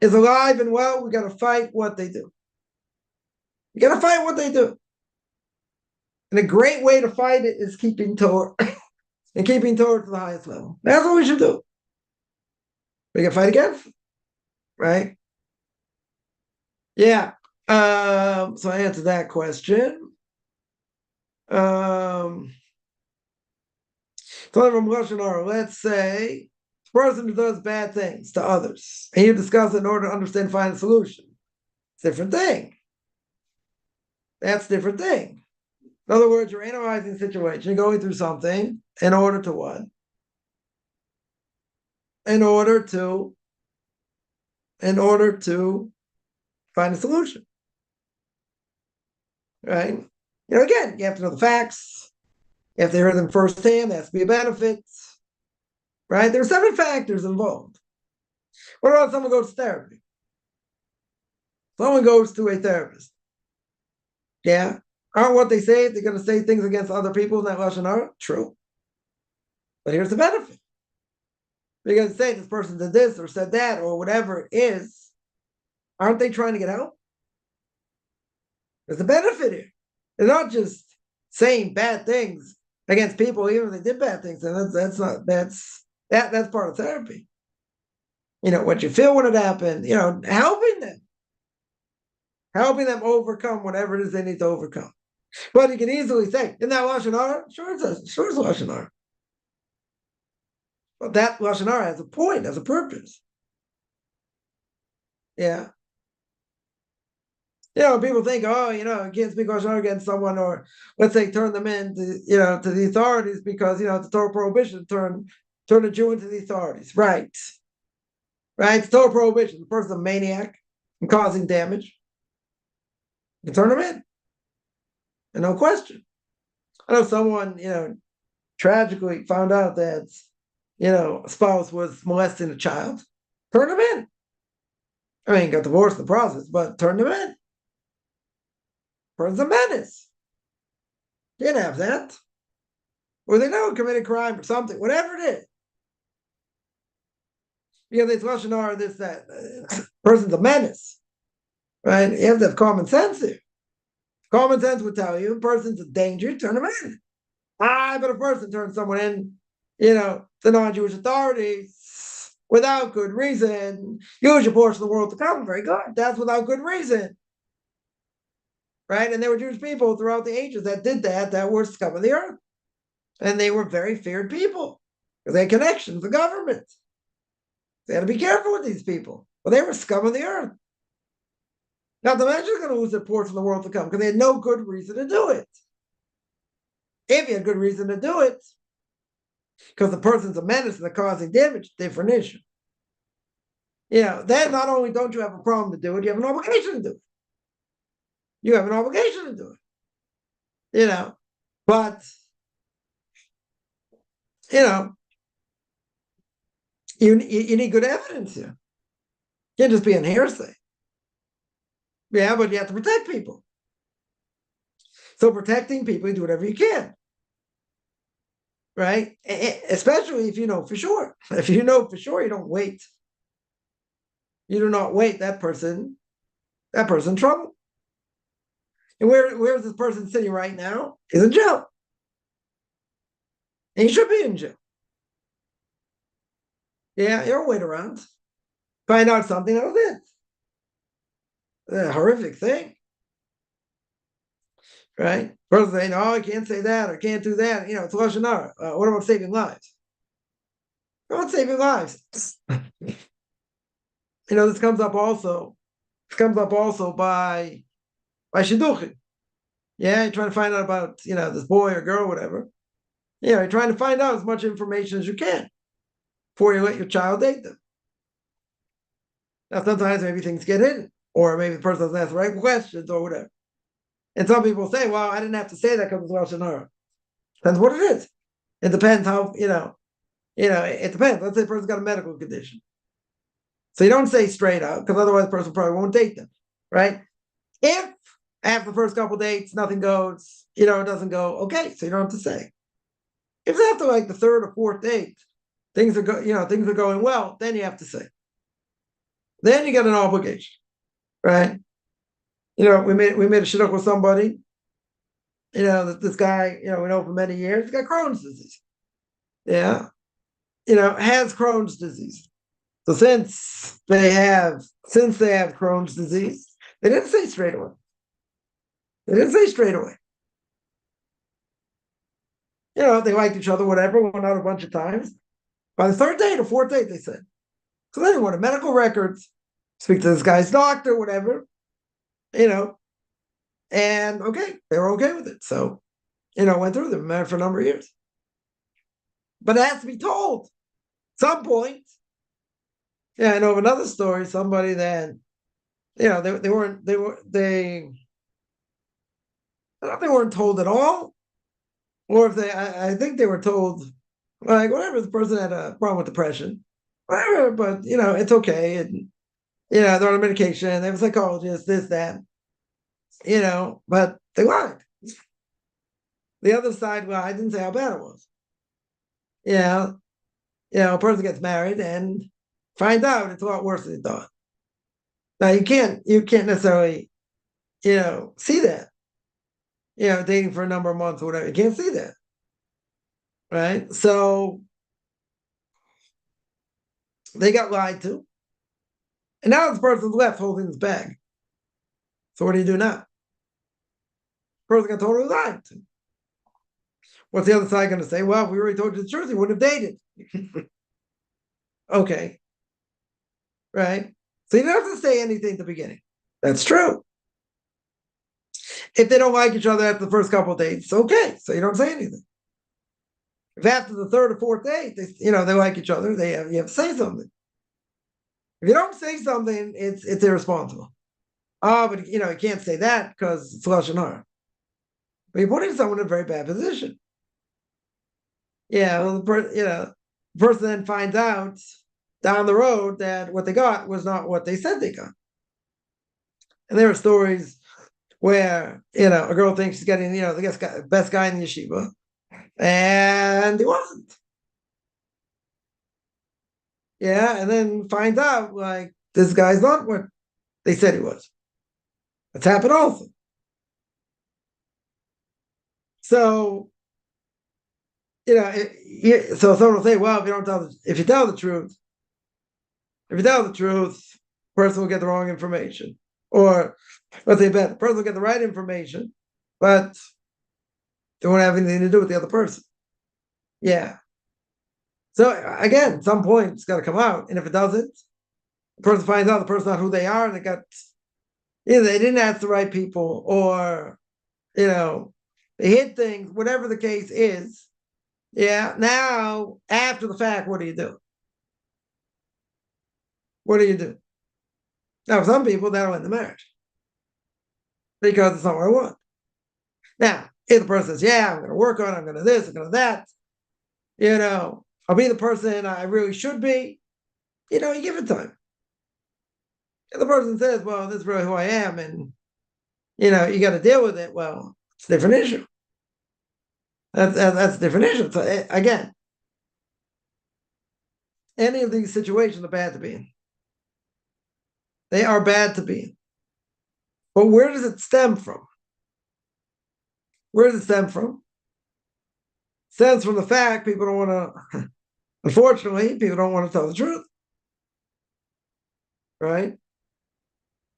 Is alive and well. We got to fight what they do. You got to fight what they do. And a great way to fight it is keeping Torah and keeping Torah to the highest level. That's what we should do. We can fight against it, right? Yeah. So I answered that question. So let's say the person who does bad things to others, and you discuss it in order to understand and find a solution. It's a different thing. That's a different thing. In other words, you're analyzing the situation, you're going through something in order to what? In order to find a solution. Right? Again, you have to know the facts. You have to hear them firsthand. There has to be a benefit. Right? There are 7 factors involved. What about someone goes to therapy? Someone goes to a therapist. Yeah? Aren't what they say, they're going to say things against other people in that Lashon Hara? True. But here's the benefit. They're going to say this person did this or said that or whatever it is. Aren't they trying to get help? There's a benefit here. They're not just saying bad things against people, even if they did bad things. And that's part of therapy. What you feel when it happened, helping them overcome whatever it is they need to overcome. But you can easily say, isn't that Lashon Hara? Sure it's Lashon Hara. But that Lashon Hara has a point, has a purpose. Yeah. People think, you can't speak Lashon Hara against someone, or let's say turn them in to, to the authorities because, it's Torah prohibition, turn a Jew into the authorities. Right. Right? It's Torah prohibition. The person's a maniac and causing damage. You turn them in. And no question. I know someone, tragically found out that, a spouse was molesting a child. Turn them in. I mean, got divorced in the process, but turn them in. Person's a menace. Can't have that. Or they know committed crime or something, whatever it is. It's Lashon Hara, this, that. Person's a menace. Right? You have to have common sense here. Common sense would tell you a person's a danger, turn them in. But a person turns someone in, to non-Jewish authorities without good reason, use your portion of the world to come. Very good. That's without good reason. Right? And there were Jewish people throughout the ages that did that were scum of the earth. And they were very feared people because they had connections to government. They had to be careful with these people. But they were scum of the earth. Now, the mention is going to lose their portion of the world to come because they had no good reason to do it. If you had good reason to do it, because the person's a menace and they're causing damage, different issue. Then not only don't you have a problem to do it, you have an obligation to do it. You have an obligation to do it. But, you need good evidence here. You can't just be an hearsay. Yeah, but you have to protect people. So protecting people, you do whatever you can. Right? Especially if you know for sure. If you know for sure, you don't wait. You do not wait that person in trouble. And where's this person sitting right now? He's in jail. And he should be in jail. Yeah, you don't wait around. Find out something, that was it. A horrific thing. Right? Person saying, "Oh, I can't say that or can't do that." It's Lashon Hara. What about saving lives? What about saving lives? This comes up also. This comes up also by shidduchim. Yeah, you're trying to find out about this boy or girl, whatever. You're trying to find out as much information as you can before you let your child date them. Now, sometimes maybe things get hidden, or maybe the person doesn't ask the right questions or whatever. And some people say, "Well, I didn't have to say that because it's Lashon Hara." Depends what it is. It depends how, it depends. Let's say a person's got a medical condition. So you don't say straight up, because otherwise the person probably won't date them, right? If after the first couple dates, nothing goes, it doesn't go, okay, so you don't have to say. If it's after like the third or fourth date, things are going well, then you have to say. Then you get an obligation, right? We made a shidduch with somebody. This guy, we know for many years, he's got Crohn's disease. Yeah. Has Crohn's disease. So since they have Crohn's disease, they didn't say straight away. They liked each other, whatever, went out a bunch of times. By the third date or fourth date, they said. So they wanted medical records, speak to this guy's doctor, whatever, and okay, they were okay with it. So, went through them, married for a number of years. But it has to be told. Some point. Yeah, I know of another story, somebody that, they weren't told at all. Or if I think they were told, like, whatever, the person had a problem with depression, whatever, but, it's okay. And, they're on a medication, they have a psychologist, this, that, but they lied. The other side, well, I didn't say how bad it was. A person gets married and find out it's a lot worse than he thought. Now you can't necessarily, see that. Dating for a number of months or whatever. You can't see that. Right? So they got lied to. And now this person's left holding his bag. So what do you do now? The person got totally lied to. What's the other side going to say? Well, if we already told you the truth, you wouldn't have dated. Okay. Right? So you don't have to say anything at the beginning. That's true. If they don't like each other after the first couple of dates, okay. So you don't say anything. If after the third or fourth date, they like each other, you have to say something. If you don't say something, it's irresponsible. But you can't say that because it's Lashon Hara. But you're putting someone in a very bad position. Yeah, well, the person then finds out down the road that what they got was not what they said they got. And there are stories where, a girl thinks she's getting, the best guy in the yeshiva, and he wasn't. Yeah, and then finds out, like, this guy's not what they said he was. It's happened also. So, so someone will say, well, if you tell the truth, person will get the wrong information. Or, let's say better, the person will get the right information, but they won't have anything to do with the other person. Yeah. So again, at some point it's got to come out, and if it doesn't, the person finds out the person's not who they are, and either they didn't ask the right people, or they hid things, whatever the case is. Yeah. Now, after the fact, what do you do? What do you do? Now, for some people, that'll end the marriage because it's not what I want. Now, if the person says, "Yeah, I'm going to work on it, I'm going to this, I'm going to that," I'll be the person I really should be. You give it time. If the person says, "Well, this is really who I am," and you got to deal with it. Well, it's a different issue. That's a different issue. So again, any of these situations are bad to be in. They are bad to be in. But where does it stem from? Where does it stem from? It stems from the fact people don't want to. Unfortunately, people don't want to tell the truth. Right?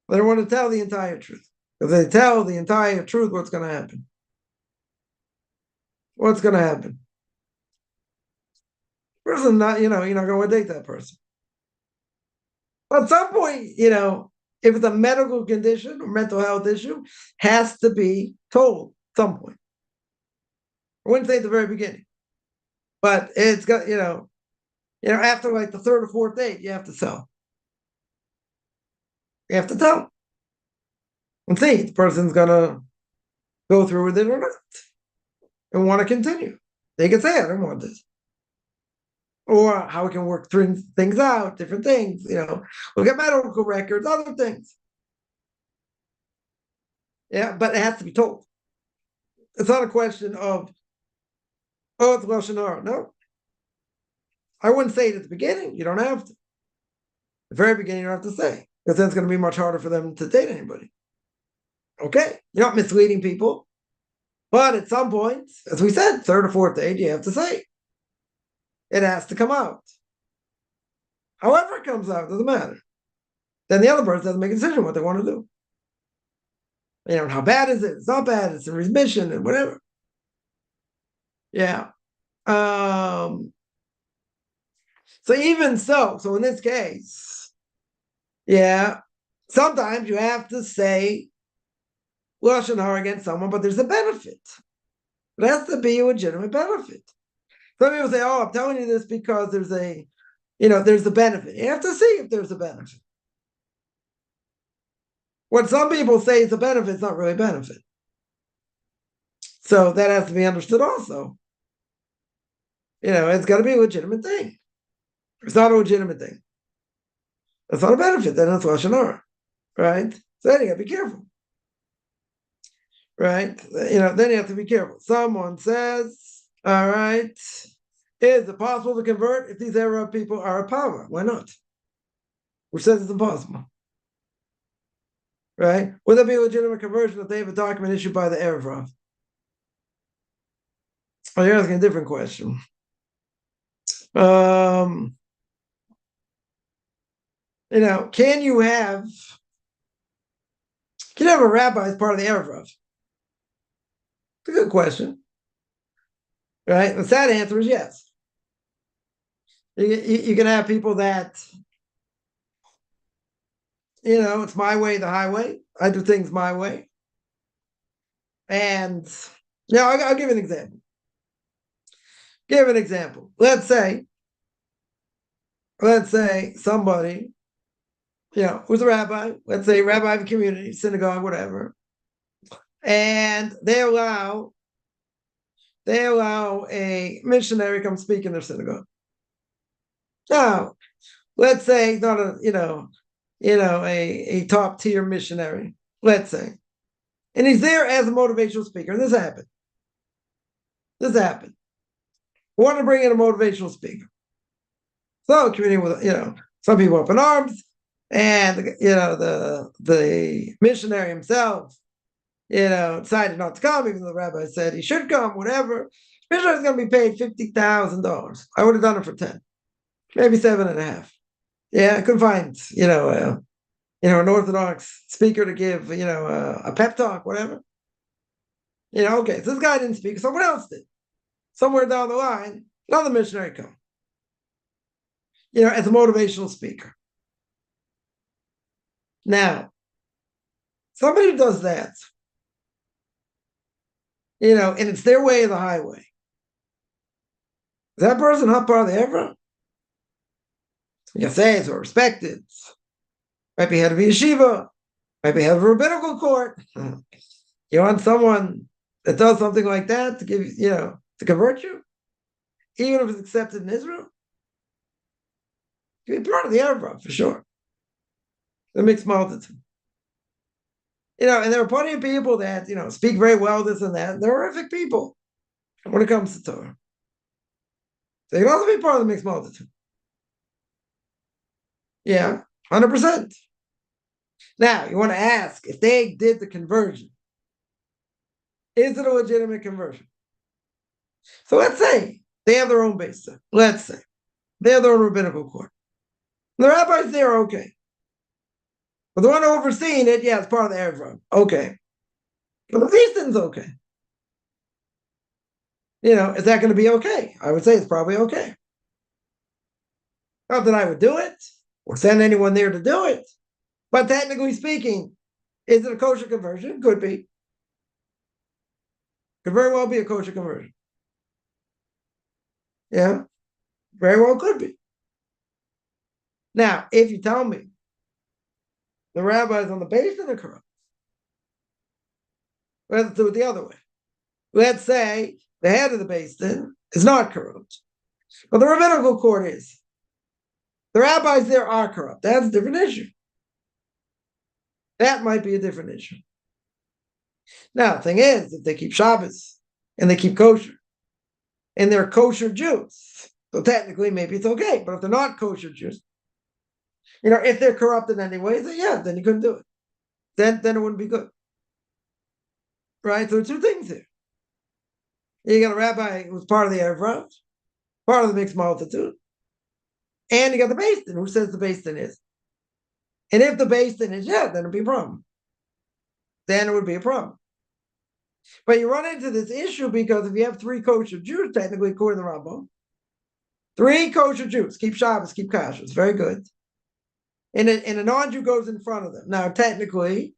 They don't want to tell the entire truth. If they tell the entire truth, what's going to happen? What's going to happen? Person not, you're not going to date that person. But at some point, if it's a medical condition or mental health issue, has to be told at some point. I wouldn't say at the very beginning, but it's got, after like the third or fourth date, you have to tell. You have to tell and see if the person's gonna go through with it or not and want to continue. They can say, "I don't want this," or how we can work things out, different things. Look at medical records, other things. Yeah, but it has to be told. It's not a question of, "Oh, it's Lashon Hara." No, I wouldn't say it at the beginning. You don't have to. At the very beginning, you don't have to say, because then it's going to be much harder for them to date anybody. Okay, you're not misleading people, but at some point, as we said, third or fourth date, you have to say it has to come out. However it comes out, doesn't matter. Then the other person has to make a decision what they want to do. How bad is it? It's not bad. It's a remission and whatever. Yeah. So even so in this case, yeah, sometimes you have to say Lashon Hara against someone, but there's a benefit. It has to be a legitimate benefit. Some people say, "Oh, I'm telling you this because there's a benefit." You have to see if there's a benefit. What some people say is a benefit is not really a benefit. So that has to be understood also. It's got to be a legitimate thing. If it's not a legitimate thing, it's not a benefit, then it's Lashon Hara, right? So then you got to be careful. Right? Then you have to be careful. Someone says, all right, is it possible to convert if these Arab people are a power? Why not? Who says it's impossible? Right? Would that be a legitimate conversion if they have a document issued by the Arab Rav? Oh, you're asking a different question. Can you have a rabbi as part of the Arab Rav? It's a good question. Right? The sad answer is yes. You can have people that, it's my way, the highway. I do things my way. And I'll give an example. Let's say somebody, who's a rabbi, let's say rabbi of a community, synagogue, whatever, and they allow a missionary come speak in their synagogue. Now, let's say not a top tier missionary, let's say, and he's there as a motivational speaker. And this happened. We want to bring in a motivational speaker. So, community with some people up in arms, and the missionary himself, decided not to come, even though the rabbi said he should come. Whatever. Missionary is going to be paid $50,000. I would have done it for 10, maybe 7.5. Yeah, I couldn't find an Orthodox speaker to give a pep talk, whatever. Okay, so this guy didn't speak, someone else did. Somewhere down the line, another missionary come. As a motivational speaker. Now, somebody who does that, and it's their way of the highway. Is that person not part of the Evra? You say it's respected. Might be head of a yeshiva, might be head of a rabbinical court. You want someone that does something like that to give to convert you, even if it's accepted in Israel? You be part of the Evra for sure. The mixed multitude. And there are plenty of people that, speak very well, this and that. They're horrific people when it comes to Torah. So you can also be part of the mixed multitude. Yeah, 100%. Now, you want to ask, if they did the conversion, is it a legitimate conversion? So let's say they have their own base. Let's say they have their own rabbinical court. The rabbis there are okay. But the one overseeing it, it's part of the Evra. Okay. But the Beeston's okay. Is that going to be okay? I would say it's probably okay. Not that I would do it or send anyone there to do it. But technically speaking, is it a kosher conversion? Could be. Could very well be a kosher conversion. Yeah, very well could be. Now, if you tell me the rabbis on the base are corrupt, let's do it the other way. Let's say the head of the Beis Din is not corrupt, but the rabbinical court is. The rabbis there are corrupt. That's a different issue. That might be a different issue. Now, the thing is, if they keep Shabbos and they keep kosher, and they're kosher Jews, so technically maybe it's okay. But if they're not kosher Jews, if they're corrupt in any way, then you couldn't do it. Then it wouldn't be good. Right? So there are two things here. You got a rabbi who's part of the Evra, part of the mixed multitude, and you got the Beis Din, who says the Beis Din is. And if the Beis Din is, then it'd be a problem. Then it would be a problem. But you run into this issue because if you have 3 kosher Jews, technically according to the Rambam, 3 kosher Jews, keep Shabbos, keep kasher, it's very good. And a non-Jew goes in front of them. Now, technically,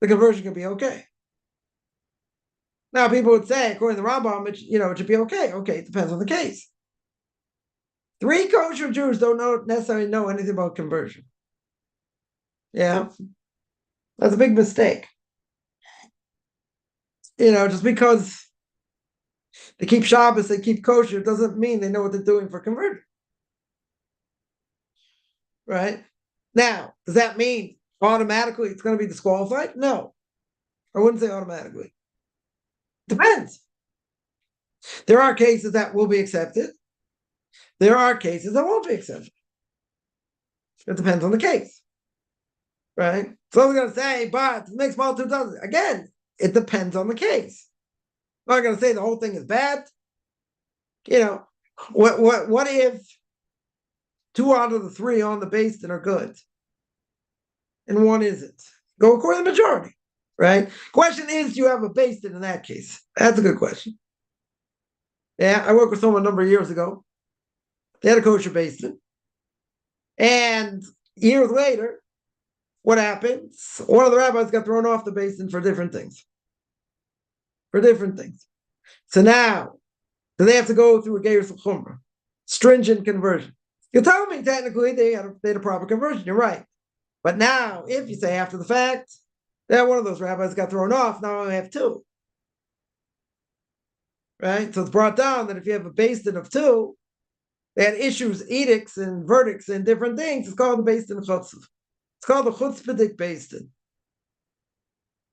the conversion could be okay. Now, people would say, according to the Rambam, it should be okay. Okay, it depends on the case. 3 kosher Jews don't necessarily know anything about conversion. Yeah, that's a big mistake. Just because they keep Shabbos, they keep kosher, doesn't mean they know what they're doing for conversion. Right? Now, does that mean automatically it's going to be disqualified? No. I wouldn't say automatically. Depends. There are cases that will be accepted. There are cases that won't be accepted. It depends on the case. Right? So we're going to say, but the mixed multitude doesn't. Again, it depends on the case. I'm not going to say the whole thing is bad. What if 2 out of the 3 on the Beis Din are good and 1 isn't? Go according to the majority, right? Question is, do you have a Beis Din in that case? That's a good question. Yeah, I worked with someone a number of years ago. They had a kosher Beis Din. And years later, what happens? One of the rabbis got thrown off the Beis Din for different things. So now, do they have to go through a Geirus Chumrah? Stringent conversion. You're telling me technically they had a proper conversion. You're right. But now, if you say after the fact, Yeah, one of those rabbis got thrown off. Now I only have two. Right? So it's brought down that if you have a beis din of two that issues edicts and verdicts and different things, it's called the beis din of chutzpah. It's called the chutzpahdik beis din.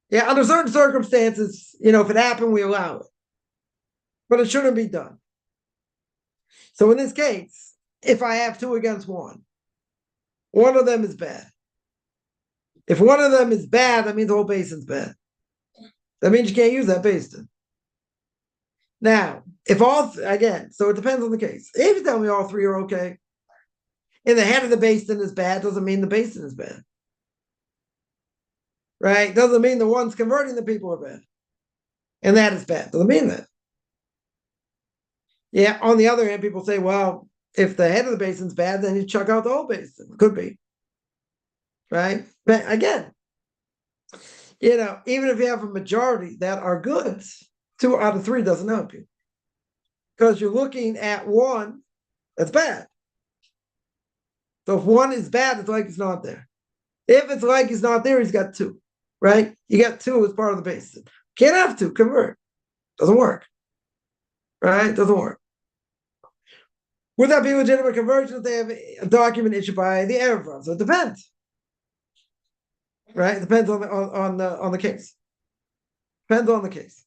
Yeah, under certain circumstances, if it happened, we allow it. But it shouldn't be done. So in this case, if I have two against one of them is bad. If one of them is bad, that means the whole beis din's bad. That means you can't use that beis din. Now, so it depends on the case. If you tell me all three are okay, and the head of the beis din is bad, doesn't mean the beis din is bad. Right? Doesn't mean the ones converting the people are bad. And that is bad. Doesn't mean that. Yeah, on the other hand, people say, well, if the head of the beis din's bad, then you chuck out the whole beis din. Could be. Right? But again, even if you have a majority that are good, 2 out of 3 doesn't help you. Because you're looking at one that's bad. So if one is bad, it's like he's not there. If it's like he's not there, he's got 2. Right? You got 2 as part of the beis din. Can't have 2, convert. Doesn't work. Right? Doesn't work. Would that be legitimate conversion if they have a document issued by the Erev? So it depends. Right? It depends on the case. Depends on the case.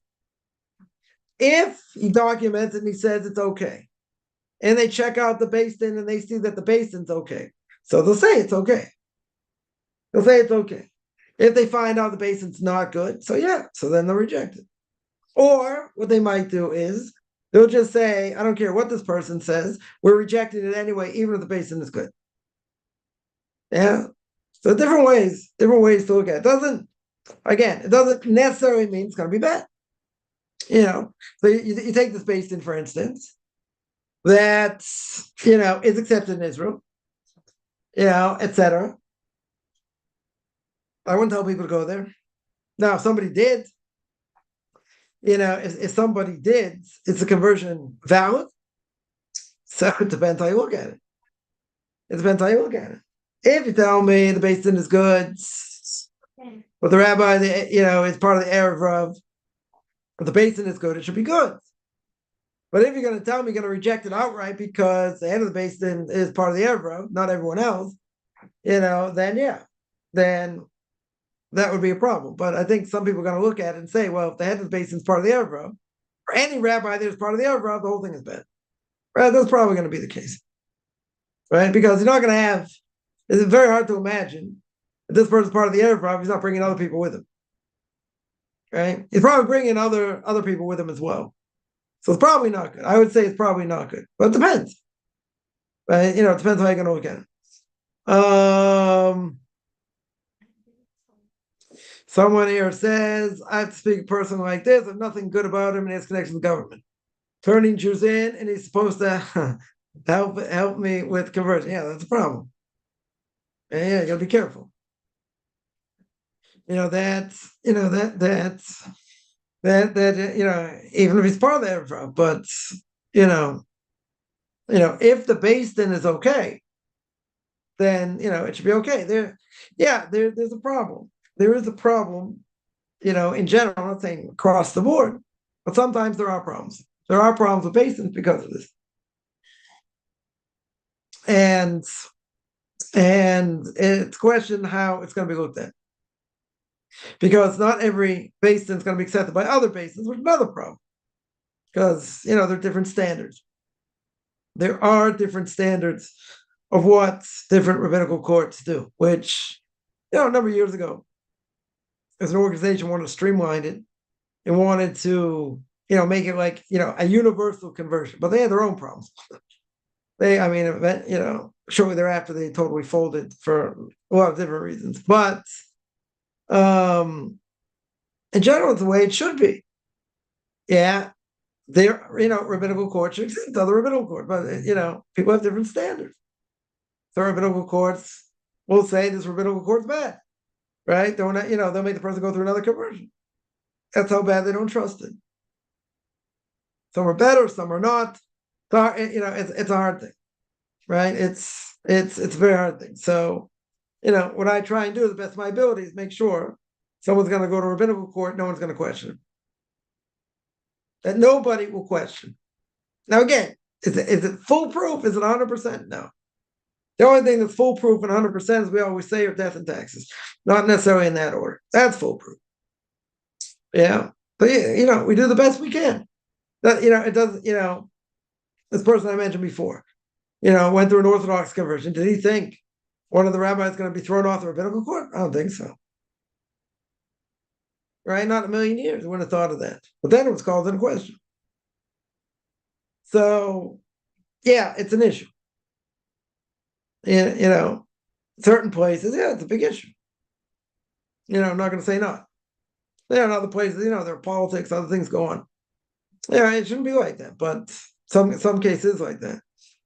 If he documents and he says it's okay, and they check out the beis din and they see that the beis din's okay, so they'll say it's okay. They'll say it's okay. If they find out the beis din's not good, so then they'll reject it. Or what they might do is they'll just say, I don't care what this person says, we're rejecting it anyway, even if the beis din is good. Yeah. So different ways to look at it. It doesn't necessarily mean it's going to be bad. So you take this beis din, for instance, that, is accepted in Israel, etc. I wouldn't tell people to go there. Now, if somebody did, if somebody did, is the conversion valid? So it depends how you look at it. If you tell me the beis din is good, but the rabbi, is part of the Erev Rav, but the beis din is good, it should be good. But if you're going to tell me you're going to reject it outright because the head of the beis din is part of the Erev Rav, not everyone else, then that would be a problem. But I think some people are going to look at it and say, well, if the head of the beis din is part of the Erev Rav, or any rabbi that is part of the Erev Rav, the whole thing is bad. Right? That's probably going to be the case. Right? Because you're not going to have, it's very hard to imagine if this person's part of the Erev Rav, he's not bringing other people with him. Right? He's probably bringing other people with him as well. So it's probably not good. I would say it's probably not good. But it depends. Right? It depends how you're going to look at it. Someone here says, I have to speak to a person like this. I have nothing good about him and he has connection with government. Turning Jews in and he's supposed to help me with conversion. Yeah, that's a problem. Yeah, you gotta be careful. That's even if he's part of the Erev, but if the beis din is okay, then it should be okay. There's a problem. There is a problem, in general. I'm not saying across the board, but sometimes there are problems. There are problems with beis dins because of this. And it's a question how it's going to be looked at. Because not every beis din is going to be accepted by other beis dins, which is another problem. Because, there are different standards. There are different standards of what different rabbinical courts do, which, a number of years ago, as an organization wanted to streamline it and wanted to, make it like, a universal conversion, but they had their own problems. Shortly thereafter, they totally folded for a lot of different reasons. But in general, it's the way it should be. Yeah, there, rabbinical courts should exist, other rabbinical courts, but people have different standards. So rabbinical courts will say this rabbinical court's bad, right? They'll make the person go through another conversion. That's how bad they don't trust it. Some are better, some are not. It's a hard thing, right? It's a very hard thing. So, what I try and do to the best of my ability is make sure someone's going to go to rabbinical court, no one's going to question it. That nobody will question. Now, again, is it foolproof? Is it 100%? No. The only thing that's foolproof and 100%, as we always say, are death and taxes. Not necessarily in that order. That's foolproof. Yeah. But, we do the best we can. That, it doesn't, this person I mentioned before, went through an Orthodox conversion. Did he think one of the rabbis is going to be thrown off the rabbinical court? I don't think so. Right? Not in a million years. I wouldn't have thought of that. But then it was called into question. So, yeah, it's an issue. Certain places, yeah, it's a big issue. I'm not going to say not. There are other places, there are politics, other things go on. Yeah, it shouldn't be like that, but some cases like that.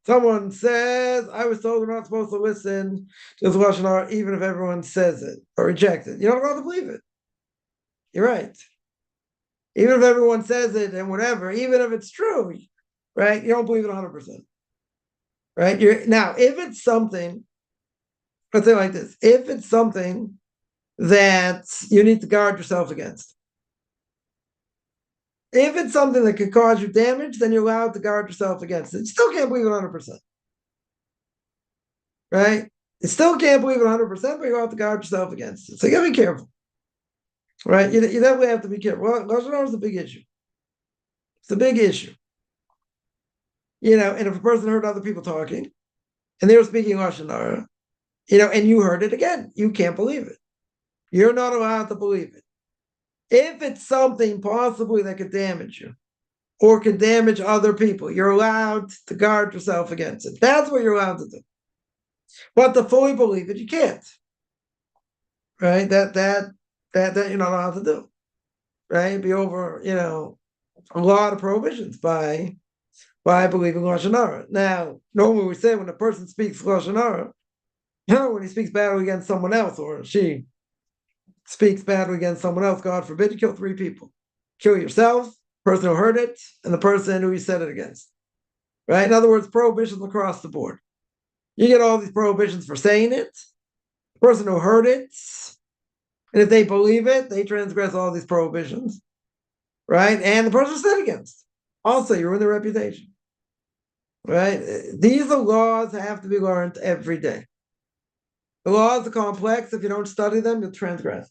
Someone says, I was told we're not supposed to listen to this Lashon Hara, even if everyone says it or rejects it. You don't have to believe it. You're right. Even if everyone says it and whatever, even if it's true, right? You don't believe it 100%. Right? Now, if it's something, let's say like this, if it's something that you need to guard yourself against, if it's something that could cause you damage, then you're allowed to guard yourself against it. You still can't believe it 100%. Right? You still can't believe it 100%, but you're allowed to guard yourself against it. So you gotta be careful. Right? You definitely have to be careful. Well, Lashon Hara is a big issue. It's a big issue. And if a person heard other people talking and they were speaking Lashon Hara, and you heard it again, you can't believe it. You're not allowed to believe it. If it's something possibly that could damage you or could damage other people, you're allowed to guard yourself against it. That's what you're allowed to do. But to fully believe it, you can't. Right? That you're not allowed to do. Right? It'd be over, a lot of prohibitions by believing Lashon Hara. Now, normally we say when a person speaks Lashon Hara, when he speaks badly against someone else, or she speaks badly against someone else, God forbid, you kill 3 people. Kill yourself, the person who heard it, and the person who you said it against. Right? In other words, prohibitions across the board. You get all these prohibitions for saying it, the person who heard it, and if they believe it, they transgress all these prohibitions. Right? And the person said against. Also, you ruin their reputation. Right? These are laws that have to be learned every day. The laws are complex. If you don't study them, you'll transgress.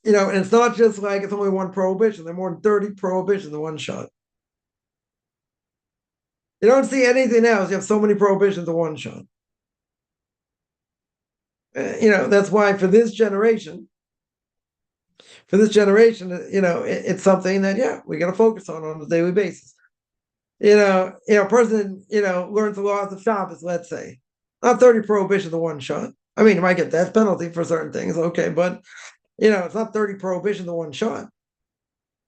And it's not just like it's only one prohibition. There are more than 30 prohibitions in one shot. You don't see anything else. You have so many prohibitions in one shot. That's why for this generation, it's something that, yeah, we got to focus on a daily basis. A person, learns the laws of Shabbos, let's say. Not 30 prohibitions in one shot. I mean, you might get death penalty for certain things, okay, but it's not 30 prohibitions in one shot.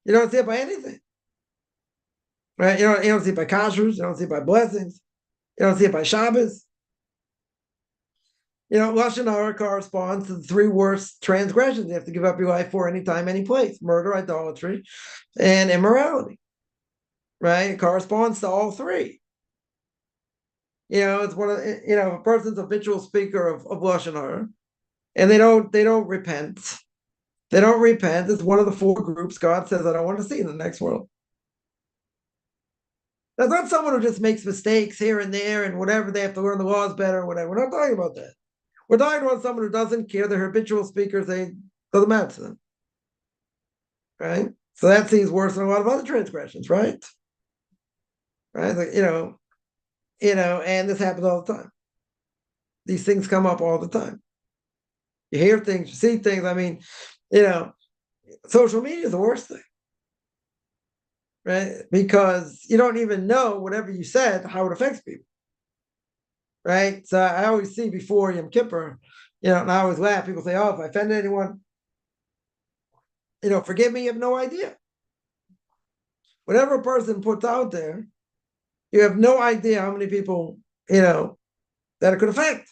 You don't see it by anything. Right? You don't see it by kashrus, you don't see it by blessings, you don't see it by Shabbos. Lashon Hara corresponds to the 3 worst transgressions you have to give up your life for anytime, any place: murder, idolatry, and immorality. Right? It corresponds to all 3. It's one of if a person's a habitual speaker of Lashon Hara, and they don't repent. They don't repent. It's one of the 4 groups God says I don't want to see in the next world. That's not someone who just makes mistakes here and there and whatever. They have to learn the laws better or whatever. We're not talking about that. We're talking about someone who doesn't care. They're habitual speakers. They doesn't matter to them. Right? So that seems worse than a lot of other transgressions, right? Right? Like, and this happens all the time. These things come up all the time. You hear things, you see things. I mean, social media is the worst thing. Right? Because you don't even know whatever you said, how it affects people. Right? So I always see before Yom Kippur, and I always laugh. People say, oh, if I offended anyone, forgive me, you have no idea. Whatever a person puts out there, you have no idea how many people, that it could affect.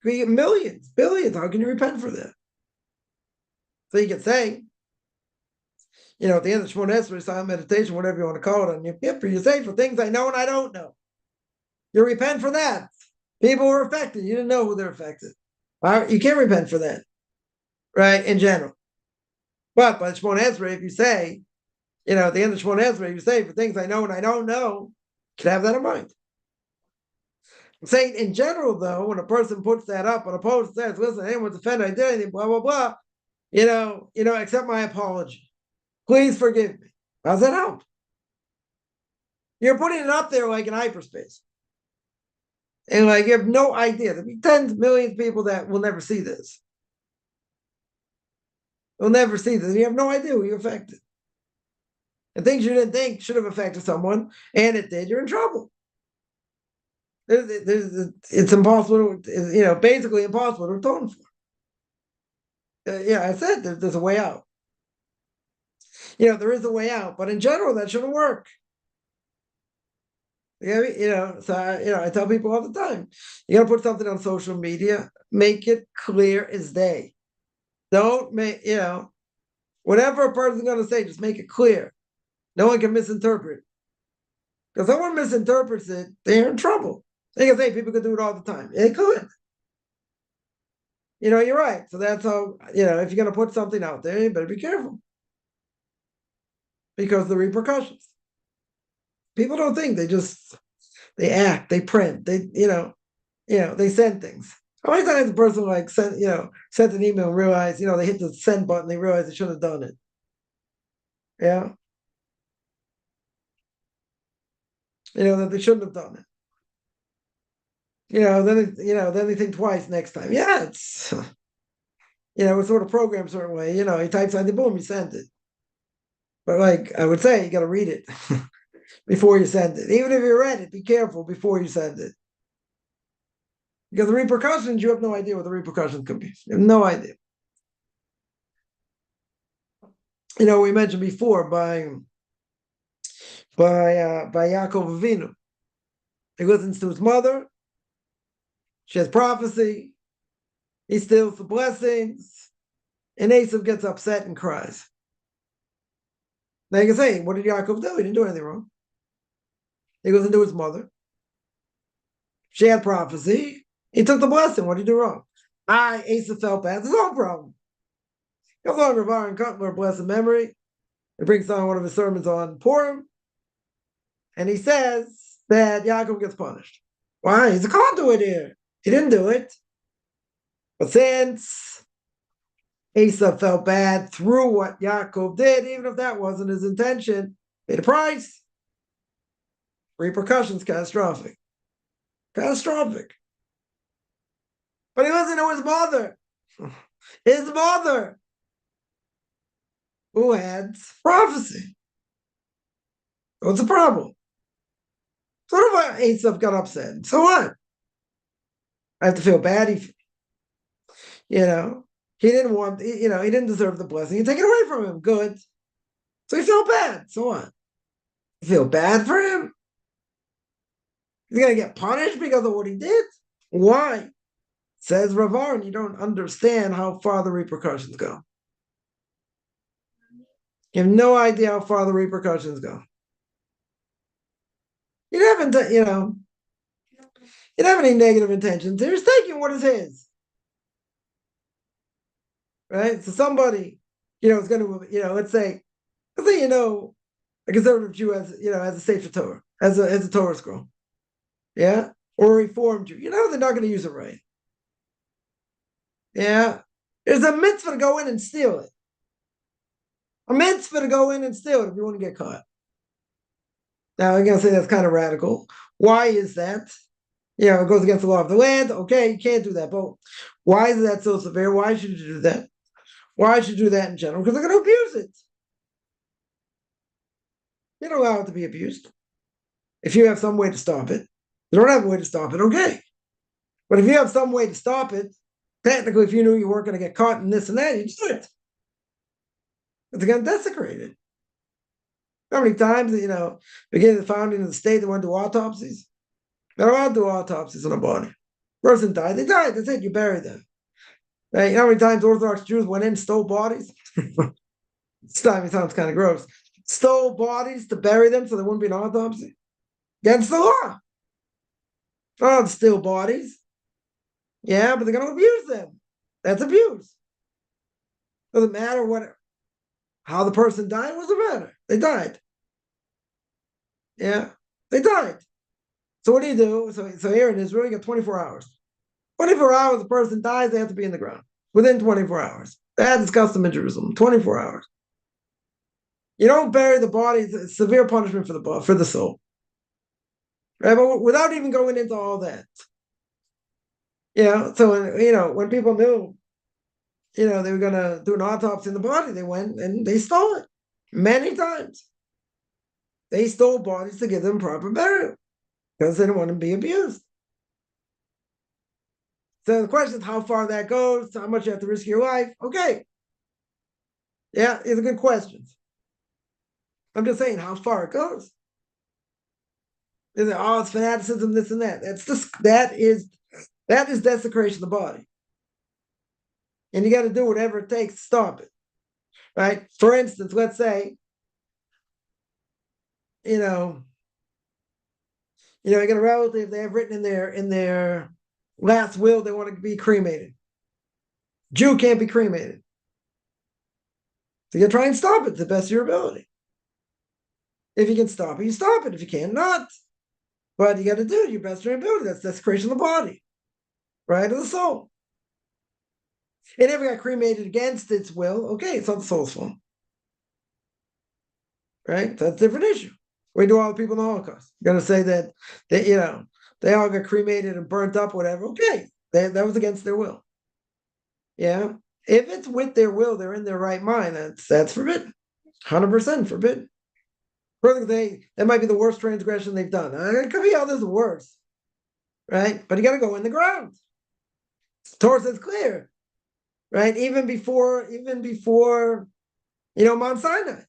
Could be millions, billions. How can you repent for that? So you can say, at the end of Shemona Esrei, silent meditation, whatever you want to call it, on Yom Kippur, you say, for things I know and I don't know. You repent for that. People were affected. You didn't know who they're affected. You can't repent for that, right? In general. But by the Shemon Esrei, if you say, at the end of Shemon Esrei, you say, for things I know and I don't know, you can have that in mind. I'm saying in general, though, when a person puts that up on a post, says, listen, anyone's offended, I did anything, blah, blah, blah, accept my apology. Please forgive me. How's that help? You're putting it up there like in hyperspace. And you have no idea. There'll be tens of millions of people that will never see this. They'll never see this. You have no idea who you affected. And things you didn't think should have affected someone, and it did, you're in trouble. It's impossible, basically impossible to atone for. I said there's a way out. There is a way out, but in general, that shouldn't work. I tell people all the time, you gotta put something on social media, make it clear as day. Don't make, whatever a person's gonna say, just make it clear. No one can misinterpret. Because someone misinterprets it, they're in trouble. They can say people could do it all the time. They could. You're right. So that's how, if you're gonna put something out there, you better be careful. Because of the repercussions. People don't think, they act, they print, they send things. How many times the person sent an email and realized, they hit the send button, they realized they should have done it. Yeah. That they shouldn't have done it. Then they think twice next time. Yeah, it's it's sort of programmed a certain way. He types something, boom, you send it. But I would say, you got to read it before you send it. Even if you read it, be careful before you send it. Because the repercussions, you have no idea what the repercussions could be. You have no idea. We mentioned before by Yaakov Avinu. He listens to his mother. She has prophecy. He steals the blessings. And Esav gets upset and cries. Now you can say, what did Yaakov do? He didn't do anything wrong. He goes into his mother. She had prophecy. He took the blessing. What did he do wrong? Esav felt bad. There's no problem. Goes on Rav Aaron Kotler, blessed memory. He brings down one of his sermons on Purim. And he says that Yaakov gets punished. Why? He's a conduit here. He didn't do it. But since Esav felt bad through what Yaakov did, even if that wasn't his intention, paid a price. Repercussions catastrophic. Catastrophic. But he listened to his mother. His mother, who had prophecy. What's the problem? So what if Esav got upset? So what? I have to feel bad. He didn't want, he didn't deserve the blessing. You take it away from him. Good. So he felt bad. So what? You feel bad for him? He's going to get punished because of what he did? Why? Says Rav Aaron, you don't understand how far the repercussions go. You have no idea how far the repercussions go. You haven't, you don't have any negative intentions. They're just taking what is his. Right? So somebody, is going to, let's say, a conservative Jew has a Sefer Torah, as a Torah scroll. Yeah? Or a Reformed Jew. They're not going to use it right. Yeah? There's a mitzvah to go in and steal it. A mitzvah to go in and steal it if you want to get caught. Now, I'm going to say that's kind of radical. Why is that? It goes against the law of the land. Okay, you can't do that. But why is that so severe? Why should you do that? Why should you do that in general? Because they're going to abuse it. You don't allow it to be abused. If you have some way to stop it, you don't have a way to stop it, okay. But if you have some way to stop it, technically, if you knew you weren't going to get caught in this and that, you just do it. It's going to desecrate it. How many times, beginning of the founding of the state, they went to autopsies? They're allowed to do autopsies on a body. Person died, they died, that's it, you bury them. Right? How many times Orthodox Jews went in and stole bodies? This time it sounds kind of gross. Stole bodies to bury them so there wouldn't be an autopsy. Against the law. Oh, to steal bodies. Yeah, but they're going to abuse them. That's abuse. Doesn't matter how the person died. What does it matter? They died. Yeah, they died. So what do you do? So here in Israel, you got 24 hours. 24 hours, the person dies, they have to be in the ground within 24 hours. That is custom in Jerusalem. 24 hours. You don't bury the body. It's severe punishment for the soul. Right? But without even going into all that. So when people knew, they were gonna do an autopsy in the body, they went and they stole it many times. They stole bodies to give them proper burial because they didn't want to be abused. So the question is how far that goes, how much you have to risk your life. Okay. Yeah, these are good questions. I'm just saying how far it goes. Is it, it's fanaticism, this and that. That is desecration of the body. And you got to do whatever it takes to stop it. Right? For instance, let's say, you got a relative, they have written in their last will they want to be cremated. Jew can't be cremated. So you try and stop it to the best of your ability. If you can stop it, you stop it. If you can't, not. But you got to do it your best of your ability. That's desecration of the body, right? Of the soul. It never got cremated against its will. Okay, it's not the soul's fault. Right? That's a different issue. We do all the people in the Holocaust. You're going to say that they all got cremated and burnt up, whatever. Okay, that was against their will. Yeah. If it's with their will, they're in their right mind. That's forbidden. 100% forbidden. Further, that might be the worst transgression they've done. It could be others worse, right? But you got to go in the ground. Torah says clear, right? Even before Mount Sinai,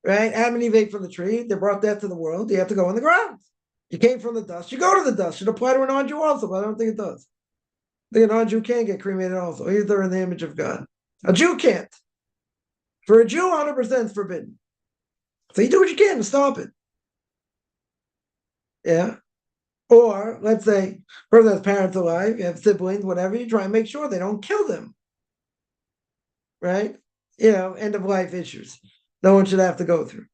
right? Adam and Eve ate from the tree. They brought that to the world. You have to go in the ground. You came from the dust. You go to the dust. Should apply to a non-Jew also, but I don't think it does. I think a non-Jew can get cremated also. Either they're in the image of God. A Jew can't. For a Jew, 100% is forbidden. So you do what you can to stop it. Yeah. Or let's say, person has parents alive, you have siblings, whatever, you try and make sure they don't kill them. Right? End of life issues. No one should have to go through.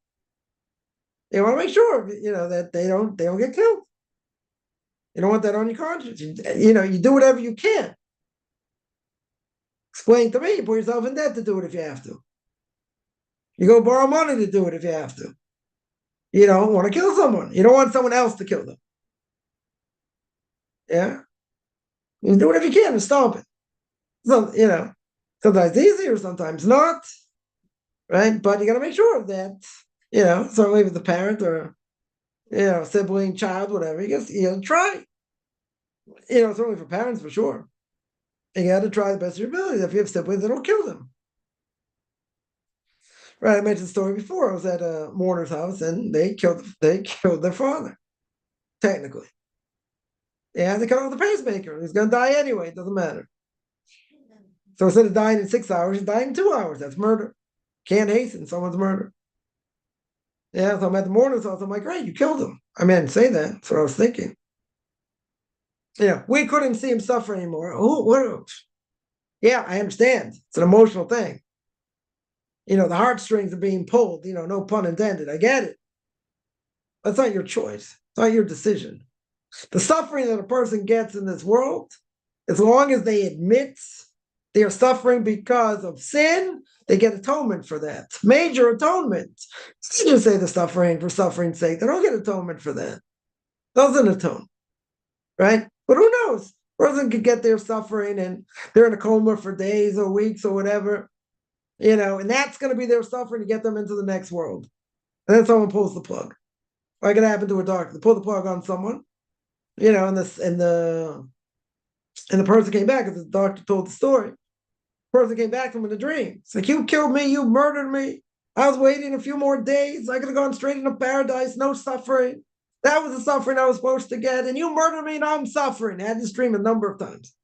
You want to make sure, that they don't get killed. You don't want that on your conscience. You do whatever you can. Explain to me, you put yourself in debt to do it if you have to. You go borrow money to do it if you have to. You don't want to kill someone. You don't want someone else to kill them. Yeah? You do whatever you can to stop it. So, sometimes easier, sometimes not. Right? But you got to make sure that, certainly if it's a parent or, sibling, child, whatever, you got to try. Certainly for parents, for sure. You got to try the best of your ability. If you have siblings, they don't kill them. Right? I mentioned the story before. I was at a mourner's house and they killed their father, technically. Yeah, they cut off the pacemaker. He's going to die anyway. It doesn't matter. So instead of dying in 6 hours, he's dying in 2 hours. That's murder. Can't hasten someone's murder. Yeah, so I'm at the mourner's house. I'm like, great, you killed him. I mean, I didn't say that. That's what I was thinking. We couldn't see him suffer anymore. Oh, what? Yeah, I understand. It's an emotional thing. The heartstrings are being pulled, no pun intended. I get it. That's not your choice. It's not your decision. The suffering that a person gets in this world, as long as they admit they are suffering because of sin, they get atonement for that. Major atonement. You just say they're suffering for suffering's sake. They don't get atonement for that. Doesn't atone. Right? But who knows? A person could get their suffering and they're in a coma for days or weeks or whatever. And that's going to be their suffering to get them into the next world. And then someone pulls the plug. Like it happened to a doctor. They pull the plug on someone, and the person came back, as the doctor told the story. The person came back to him in a dream. It's like, you killed me, you murdered me. I was waiting a few more days. I could have gone straight into paradise, no suffering. That was the suffering I was supposed to get. And you murdered me, now I'm suffering. I had this dream a number of times.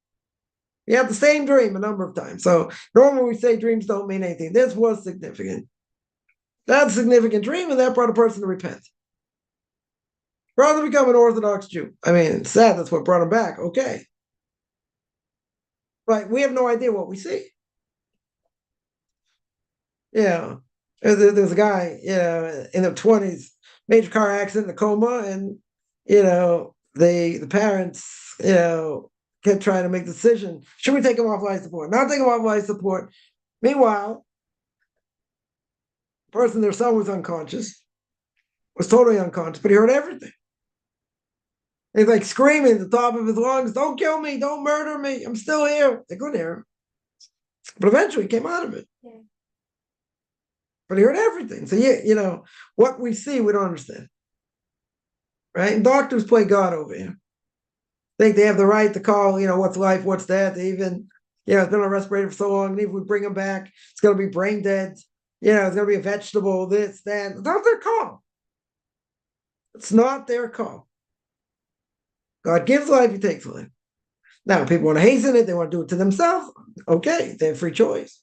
You had the same dream a number of times. So normally we say dreams don't mean anything. This was significant. That's a significant dream, and that brought a person to repent. Brought him to become an Orthodox Jew. I mean, it's sad that's what brought him back. Okay. Right? We have no idea what we see. Yeah. There's a guy, in their 20s, major car accident, in a coma, and the parents, kept trying to make the decision. Should we take him off life support? Not take him off life support. Meanwhile, the person, their son, was unconscious, was totally unconscious, but he heard everything. He's like screaming at the top of his lungs, "Don't kill me, don't murder me, I'm still here." They couldn't hear him. But eventually he came out of it. Yeah. But he heard everything. So what we see, we don't understand. Right? And doctors play God over here. Think they have the right to call, what's life, what's death. They even, it's been on a respirator for so long, and if we bring him back, it's gonna be brain dead, it's gonna be a vegetable, this, that. It's not their call. It's not their call. God gives life, he takes life. Now, people want to hasten it, they want to do it to themselves. Okay, they have free choice.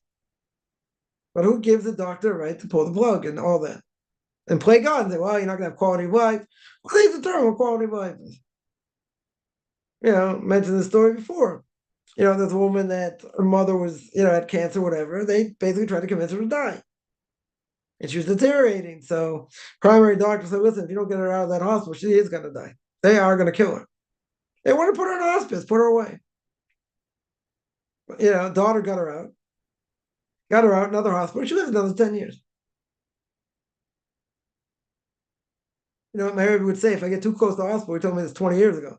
But who gives the doctor a right to pull the plug and all that? And play God and say, well, you're not going to have quality of life. Well, they determine what quality of life is. Mentioned this story before. There's a woman that her mother was, had cancer, whatever. They basically tried to convince her to die. And she was deteriorating. So primary doctor said, listen, if you don't get her out of that hospital, she is going to die. They are going to kill her. They want to put her in hospice, put her away. Daughter got her out. Got her out, another hospital. She lived another 10 years. Mary would say, if I get too close to the hospital, he told me this 20 years ago,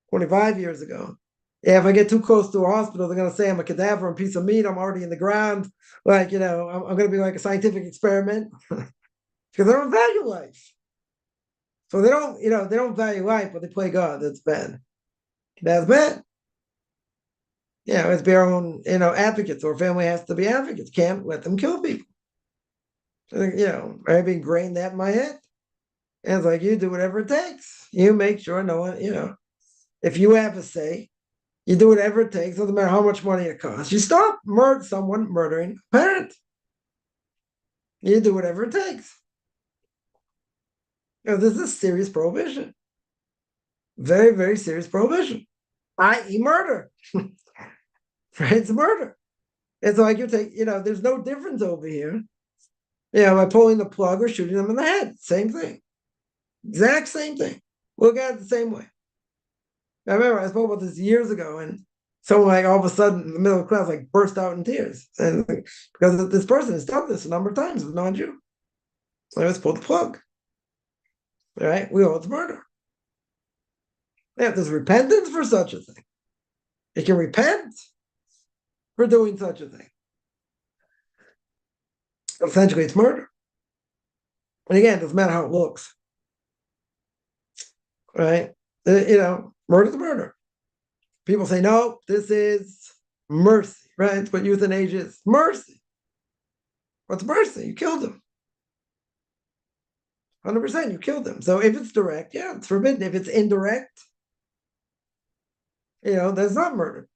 25 years ago. Yeah, if I get too close to a hospital, they're going to say I'm a cadaver, a piece of meat, I'm already in the ground. Like, I'm going to be like a scientific experiment. Because they don't value life. So they don't value life, but they play God. That's bad. That's bad. It's be our own, advocates, or family has to be advocates. Can't let them kill people. I've ingrained that in my head. And it's like, you do whatever it takes. You make sure no one, if you have a say, you do whatever it takes, doesn't matter how much money it costs. You stop someone murdering a parent. You do whatever it takes. This is a serious prohibition. Very, very serious prohibition. I.e. murder. Right? It's murder. It's like there's no difference over here. By pulling the plug or shooting them in the head. Same thing. Exact same thing. Look at it the same way. I remember I spoke about this years ago, and someone all of a sudden in the middle of class burst out in tears, and because this person has done this a number of times with non-Jew. So let's pull the plug. All right, we all it's murder. There's repentance for such a thing. You can repent for doing such a thing. Essentially, it's murder. And again, it doesn't matter how it looks. Right? Murder's murder. People say, no, this is mercy, right? It's what euthanasia is. Mercy. What's mercy? You killed him. 100%, you killed him. So if it's direct, it's forbidden. If it's indirect, that's not murder.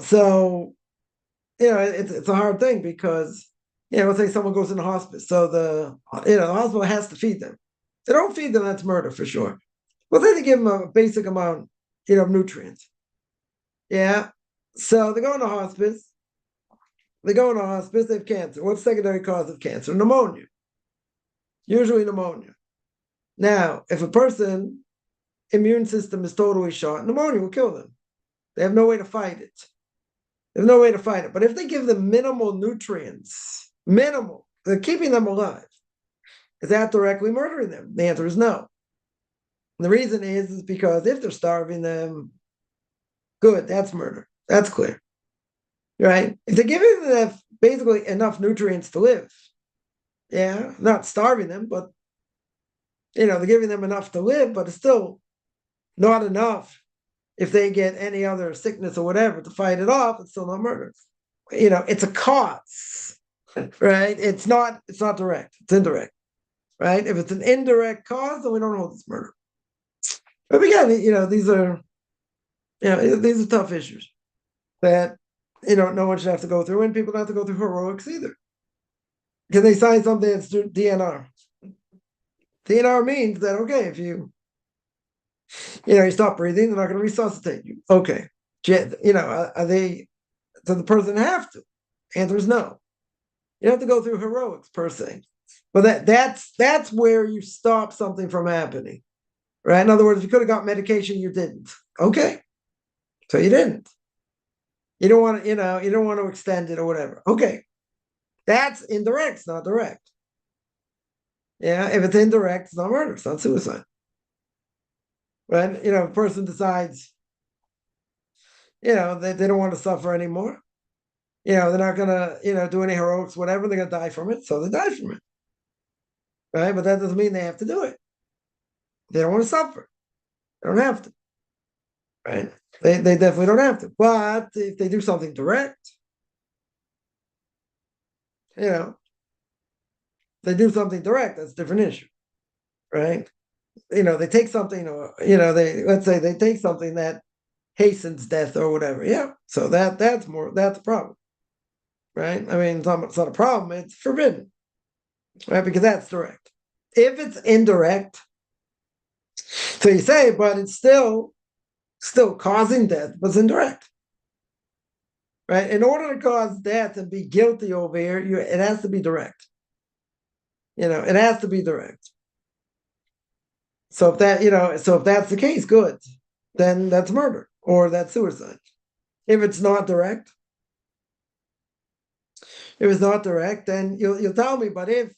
So, it's a hard thing because, let's say someone goes into hospice. So the hospital has to feed them. If they don't feed them, that's murder for sure. Well, then they give them a basic amount, of nutrients. Yeah. So they go into hospice. They have cancer. What's the secondary cause of cancer? Pneumonia. Usually pneumonia. Now, if a person immune system is totally shot, pneumonia will kill them. They have no way to fight it. But if they give them minimal nutrients, they're keeping them alive. Is that directly murdering them? The answer is no. And the reason is because if they're starving them, good, that's murder. That's clear. Right? If they're giving them basically enough nutrients to live, not starving them, but they're giving them enough to live, but it's still not enough. If they get any other sickness or whatever to fight it off, it's still not murder. It's a cause, right? It's not direct, it's indirect, right? If it's an indirect cause, then we don't hold it's murder. But again, these are tough issues that, no one should have to go through, and people don't have to go through heroics either. Because they sign something that's through DNR. DNR means that, okay, if you stop breathing, they're not going to resuscitate you. Okay. Are they, does the person have to? Answer is no. You don't have to go through heroics per se. But that's where you stop something from happening. Right? In other words, if you could have got medication, you didn't. Okay. So you didn't. You don't want to, you don't want to extend it or whatever. Okay. That's indirect, it's not direct. Yeah, if it's indirect, it's not murder, it's not suicide. Right? A person decides, they don't want to suffer anymore. They're not gonna, do any heroics, whatever, they're gonna die from it, so they die from it. Right? But that doesn't mean they have to do it. They don't want to suffer. They don't have to. Right? They definitely don't have to. But if they do something direct, they do something direct, that's a different issue. Right? They take something, or let's say they take something that hastens death or whatever. Yeah. So that's a problem. Right? I mean, it's not a problem, it's forbidden. Right? Because that's direct. If it's indirect, so you say, but it's still causing death, but it's indirect. Right? In order to cause death and be guilty over here, it has to be direct. It has to be direct. So if that's the case, good. Then that's murder or that's suicide. If it's not direct, then you'll tell me. But if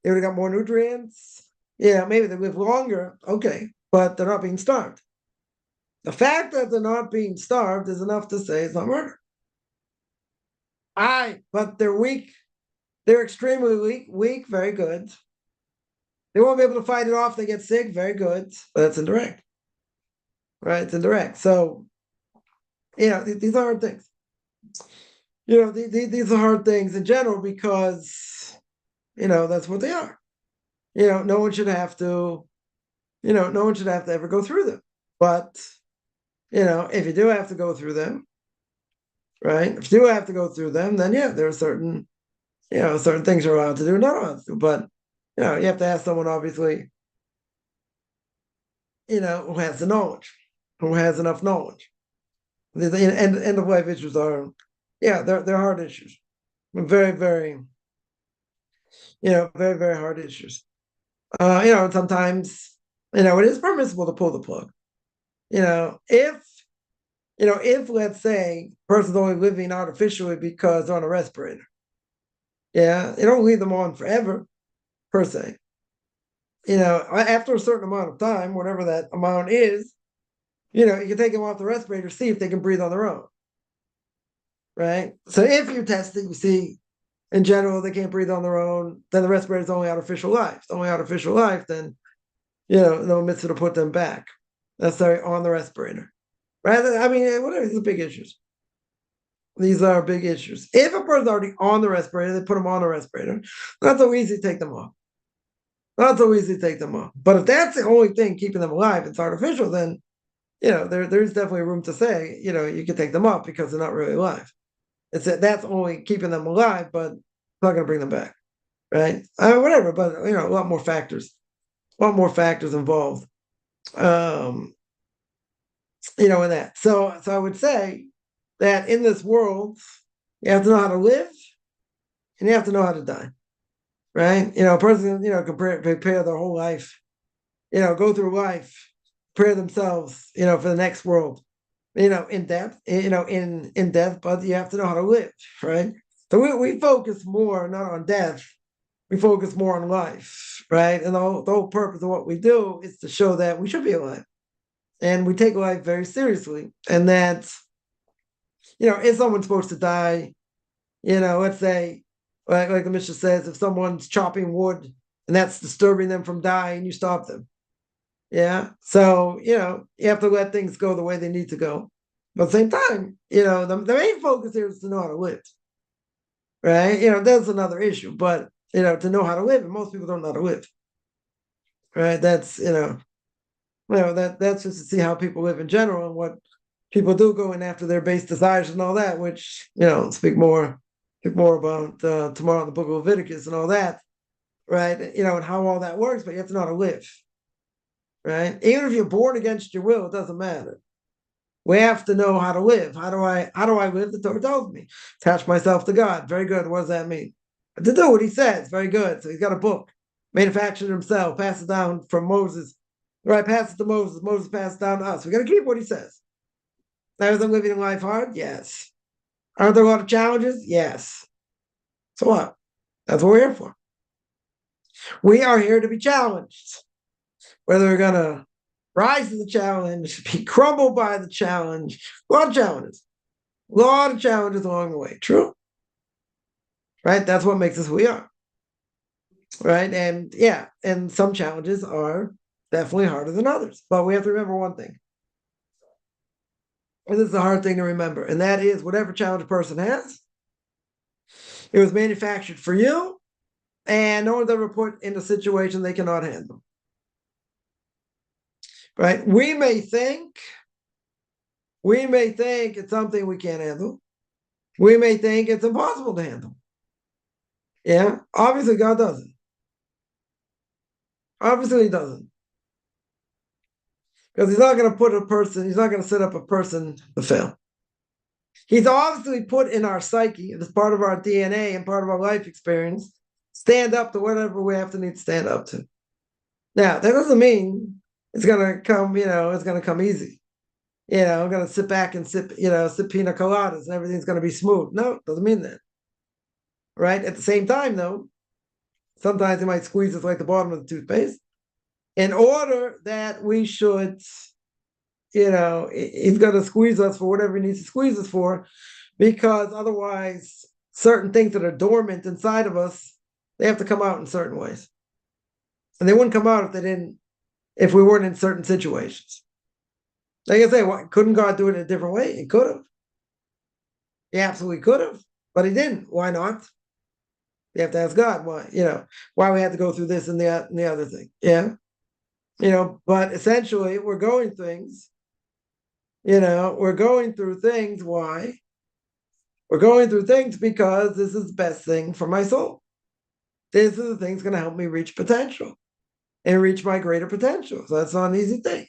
they would have got more nutrients, maybe they live longer. Okay, but they're not being starved. The fact that they're not being starved is enough to say it's not murder. But they're weak. They're extremely weak. Very good. They won't be able to fight it off. They get sick. Very good. But that's indirect. Right? It's indirect. So, these are hard things. These are hard things in general because, that's what they are. No one should have to, no one should have to ever go through them. But, if you do have to go through them, right? If you do have to go through them, then there are certain things you're allowed to do, not allowed to. But, you have to ask someone, obviously, who has the knowledge, who has enough knowledge. The end of life issues are, they're hard issues. Very, very, very, very hard issues. Sometimes, it is permissible to pull the plug. If let's say person's only living artificially because they're on a respirator, you don't leave them on forever, per se. After a certain amount of time, whatever that amount is, you can take them off the respirator, see if they can breathe on their own. Right? So if you test it, you see in general they can't breathe on their own, then the respirator is only artificial life. It's only artificial life, then no mitzvah to put them back necessarily on the respirator. Right? I mean, whatever, these are big issues. These are big issues. If a person's already on the respirator, they put them on the respirator, not so easy to take them off. Not so easy to take them off. But if that's the only thing keeping them alive, it's artificial, then there's definitely room to say, you can take them off because they're not really alive. That's only keeping them alive, but it's not going to bring them back. Right? Whatever, but a lot more factors involved. In that. So I would say that in this world, you have to know how to live and you have to know how to die. Right? A person, can prepare their whole life, go through life, prepare themselves, for the next world, in depth, in depth, but you have to know how to live, right? So we focus more not on death, we focus more on life, right? And the whole purpose of what we do is to show that we should be alive. And we take life very seriously. And that, if someone's supposed to die, let's say, like the Mishna says, if someone's chopping wood and that's disturbing them from dying, you stop them. Yeah. So, you have to let things go the way they need to go. But at the same time, the main focus here is to know how to live. Right? That's another issue. But, to know how to live, and most people don't know how to live. Right? That's, that's just to see how people live in general and what people do going after their base desires and all that, which, speak more about tomorrow in the book of Leviticus and all that. Right? And how all that works, but you have to know how to live. Right? Even if you're born against your will, it doesn't matter. We have to know how to live. How do I live? The Torah tells me. Attach myself to God. Very good. What does that mean? To do what he says. Very good. So he's got a book, manufactured himself, passed it down from Moses. Right, pass it to Moses. Moses passed it down to us. We got to keep what he says. Now, is I'm living life hard? Yes. Aren't there a lot of challenges? Yes. So what? That's what we're here for. We are here to be challenged. Whether we're going to rise to the challenge, be crumbled by the challenge, a lot of challenges. A lot of challenges along the way. True. Right? That's what makes us who we are. Right? And yeah, and some challenges are definitely harder than others. But we have to remember one thing. And this is a hard thing to remember. And that is whatever challenge a person has, it was manufactured for you, and no one's ever put in a situation they cannot handle. Right? We may think it's something we can't handle. We may think it's impossible to handle. Yeah, obviously God doesn't. Obviously he doesn't. Because he's not going to set up a person to fail. He's obviously put in our psyche, as part of our DNA and part of our life experience, stand up to whatever we have to need to stand up to. Now, that doesn't mean it's going to come, it's going to come easy. I'm going to sit back and sip pina coladas and everything's going to be smooth. No, it doesn't mean that. Right? At the same time, though, sometimes it might squeeze us like the bottom of the toothpaste. In order that we should, he's going to squeeze us for whatever he needs to squeeze us for, because otherwise certain things that are dormant inside of us, they have to come out in certain ways. And they wouldn't come out if we weren't in certain situations. Like I say, couldn't God do it in a different way? He could have. He absolutely could have, but he didn't. Why not? You have to ask God why we had to go through this and the other thing. Yeah. But essentially we're going things, we're going through things. Why? We're going through things because this is the best thing for my soul. This is the thing's going to help me reach potential and reach my greater potential. So that's not an easy thing.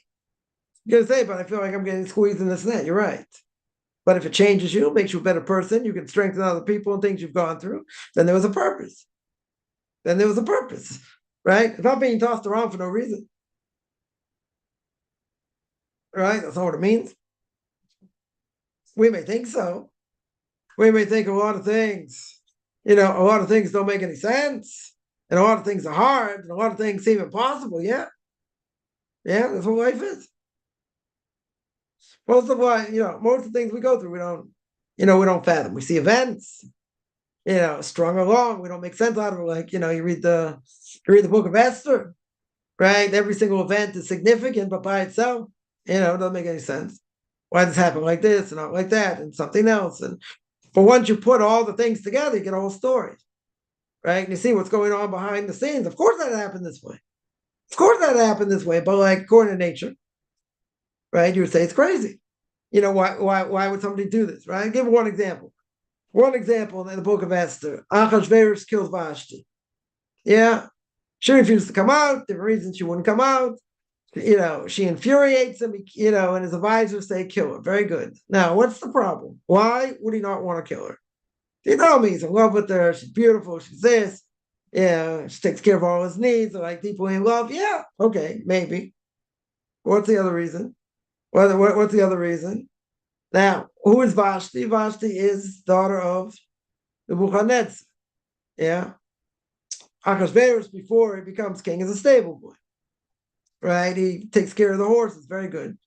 You're going to say, but I feel like I'm getting squeezed in this and that. You're right. But if it changes you, makes you a better person, you can strengthen other people and things you've gone through, then there was a purpose. Right? It's not being tossed around for no reason. Right? That's not what it means. We may think so. We may think a lot of things, a lot of things don't make any sense, and a lot of things are hard, and a lot of things seem impossible. Yeah. Yeah, that's what life is. Most of the things we go through, we don't fathom. We see events, strung along. We don't make sense out of it. Like, you read the book of Esther, right? Every single event is significant, but by itself, it doesn't make any sense. Why does this happen like this and not like that and something else? But once you put all the things together, you get a whole story, right? And you see what's going on behind the scenes. Of course that happened this way. But like according to nature, right? You would say it's crazy. Why would somebody do this, right? I'll give one example. One example in the book of Esther. Achashverosh kills Vashti. Yeah. She refused to come out. Different reasons she wouldn't come out. She infuriates him, and his advisors say, kill her. Very good. Now, what's the problem? Why would he not want to kill her? You know me, he's in love with her. She's beautiful. She's this. Yeah, she takes care of all his needs. They're like people in love. Yeah, okay, maybe. What's the other reason? What's the other reason? Now, who is Vashti? Vashti is daughter of Nebuchadnezzar. Yeah. Achashverosh, before he becomes king, is a stable boy. Right? He takes care of the horses. Very good.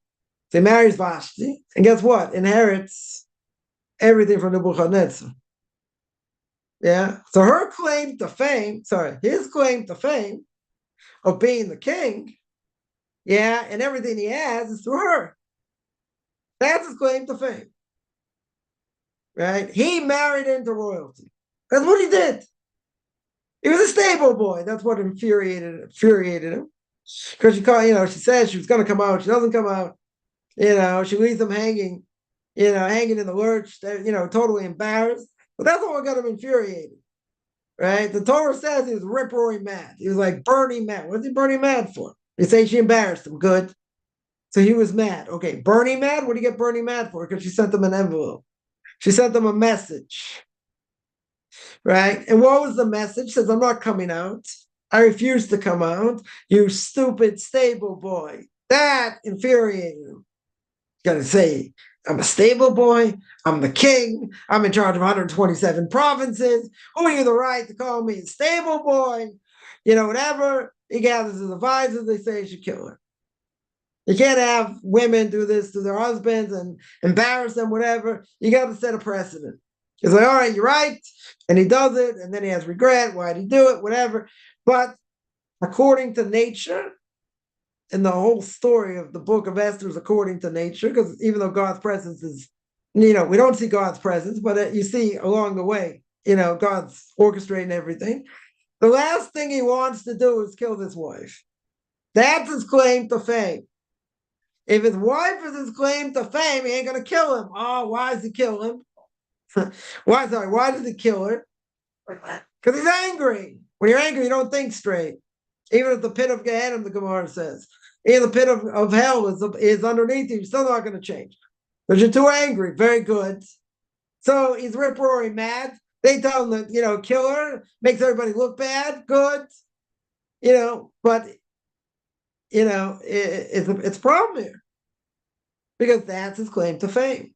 So he marries Vashti. And guess what? Inherits everything from Nebuchadnezzar. Yeah. So his claim to fame of being the king, yeah, and everything he has is through her. That's his claim to fame. Right? He married into royalty. That's what he did. He was a stable boy. That's what infuriated him. Because she says she was going to come out. She doesn't come out. She leaves him hanging, hanging in the lurch, totally embarrassed. But that's what got him infuriated, right? The Torah says he was rip-roaring mad. He was like burning mad. What's he burning mad for? They say she embarrassed him. Good. So he was mad. Okay, Bernie mad? What do you get Bernie mad for? Because she sent him an envelope. She sent him a message, right? And what was the message? Says, I'm not coming out. I refuse to come out. You stupid stable boy. That infuriated him. Gotta say, I'm a stable boy. I'm the king. I'm in charge of 127 provinces. Who are you the right to call me a stable boy? Whatever. He gathers his advisors. They say he should kill her. You can't have women do this to their husbands and embarrass them, whatever. You got to set a precedent. He's like, all right, you're right. And he does it. And then he has regret. Why did he do it? Whatever. But according to nature, and the whole story of the book of Esther is according to nature, because even though God's presence is, we don't see God's presence, but you see along the way, God's orchestrating everything. The last thing he wants to do is kill this wife. That's his claim to fame. If his wife is his claim to fame, he ain't going to kill him. Oh, why does he kill him? Why does he kill her? Because he's angry. When you're angry, you don't think straight. Even at the pit of Gehenna, the Gemara says, even the pit of hell is underneath you, you're still not going to change. Because you're too angry. Very good. So he's rip-roaring mad. They tell him that, kill her, makes everybody look bad. Good. But it's a problem here. Because that's his claim to fame.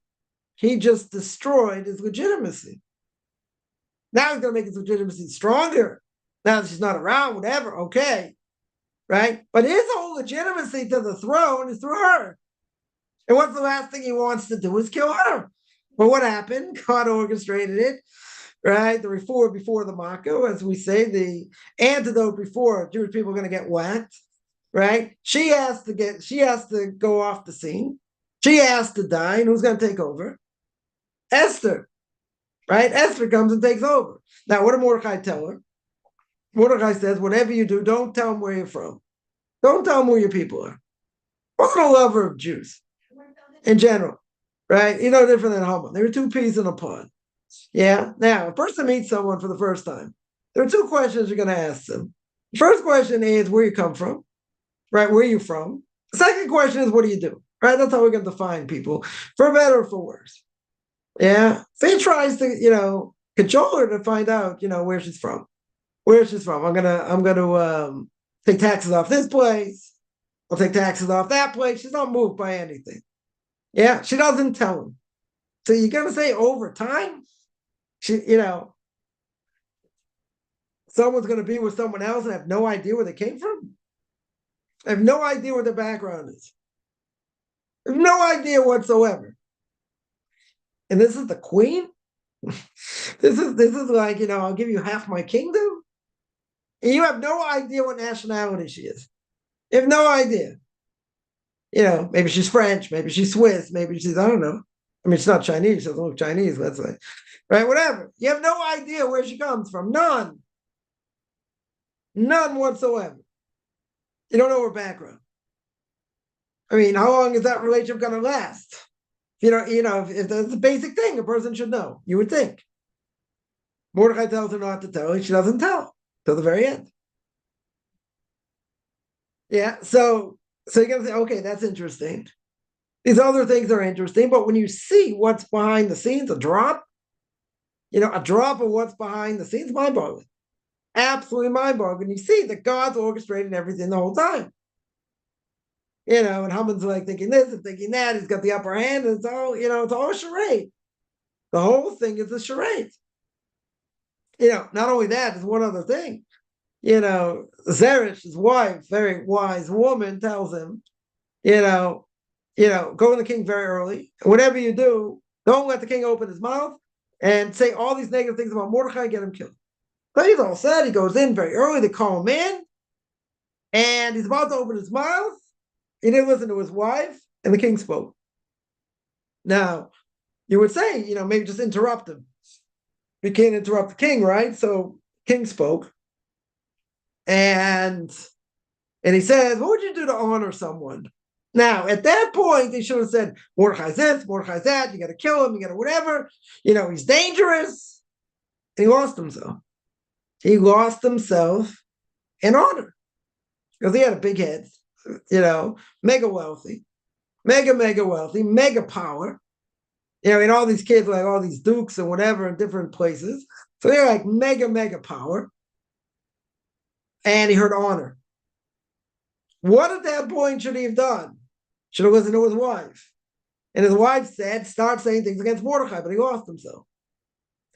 He just destroyed his legitimacy. Now he's going to make his legitimacy stronger. Now that she's not around, whatever, okay. Right? But his whole legitimacy to the throne is through her. And what's the last thing he wants to do is kill her. Well, what happened? God orchestrated it. Right? The reform before the Mako, as we say, the antidote before Jewish people are going to get whacked. Right? She has to go off the scene. She has to die. And who's going to take over? Esther. Right? Esther comes and takes over. Now, what did Mordecai tell her? Mordecai says, whatever you do, don't tell them where you're from. Don't tell them who your people are. I'm a lover of Jews in general. Right? Different than Haman. There were two peas in a pod. Yeah? Now, a person meets someone for the first time. There are two questions you're going to ask them. The first question is where you come from. Right? Where are you from? The second question is what do you do? Right? That's how we're going to define people, for better or for worse. Yeah. So he tries to, cajole her to find out, where she's from. Where she's from. I'm gonna take taxes off this place. I'll take taxes off that place. She's not moved by anything. Yeah. She doesn't tell him. So you're gonna say over time, someone's gonna be with someone else and have no idea where they came from. I have no idea what their background is. I have no idea whatsoever. And this is the queen. This is like, I'll give you half my kingdom. And you have no idea what nationality she is. You have no idea. Maybe she's French, maybe she's Swiss, maybe she's, I don't know. I mean, she's not Chinese, she doesn't look Chinese, let's say. Right, whatever. You have no idea where she comes from. None. None whatsoever. You don't know her background. I mean, how long is that relationship going to last? If that's a basic thing a person should know, you would think. Mordecai tells her not to tell, and she doesn't tell till the very end. Yeah, so you're going to say, okay, that's interesting. These other things are interesting, but when you see what's behind the scenes, a drop of what's behind the scenes, mind-boggling. Absolutely mind-boggling. You see that God's orchestrating everything the whole time. And Haman's like thinking this and thinking that. He's got the upper hand, and it's all a charade. The whole thing is a charade. Not only that, there's one other thing. Zeresh, his wife, very wise woman, tells him, go to the king very early. And whatever you do, don't let the king open his mouth and say all these negative things about Mordecai and get him killed. So he's all set. He goes in very early. They call him in. And he's about to open his mouth. He didn't listen to his wife. And the king spoke. Now, you would say, maybe just interrupt him. We can't interrupt the king, right? So king spoke. And he says, what would you do to honor someone? Now, at that point, they should have said, Mordecai's this, Mordecai's that, you got to kill him, you got to whatever. He's dangerous. And he lost himself. He lost himself in honor. Because he had a big head, mega wealthy. mega wealthy, mega power. And all these kids, like all these dukes and whatever in different places. So they're like mega power. And he heard honor. What at that point should he have done? Should have listened to his wife. And his wife said, start saying things against Mordechai, but he lost himself.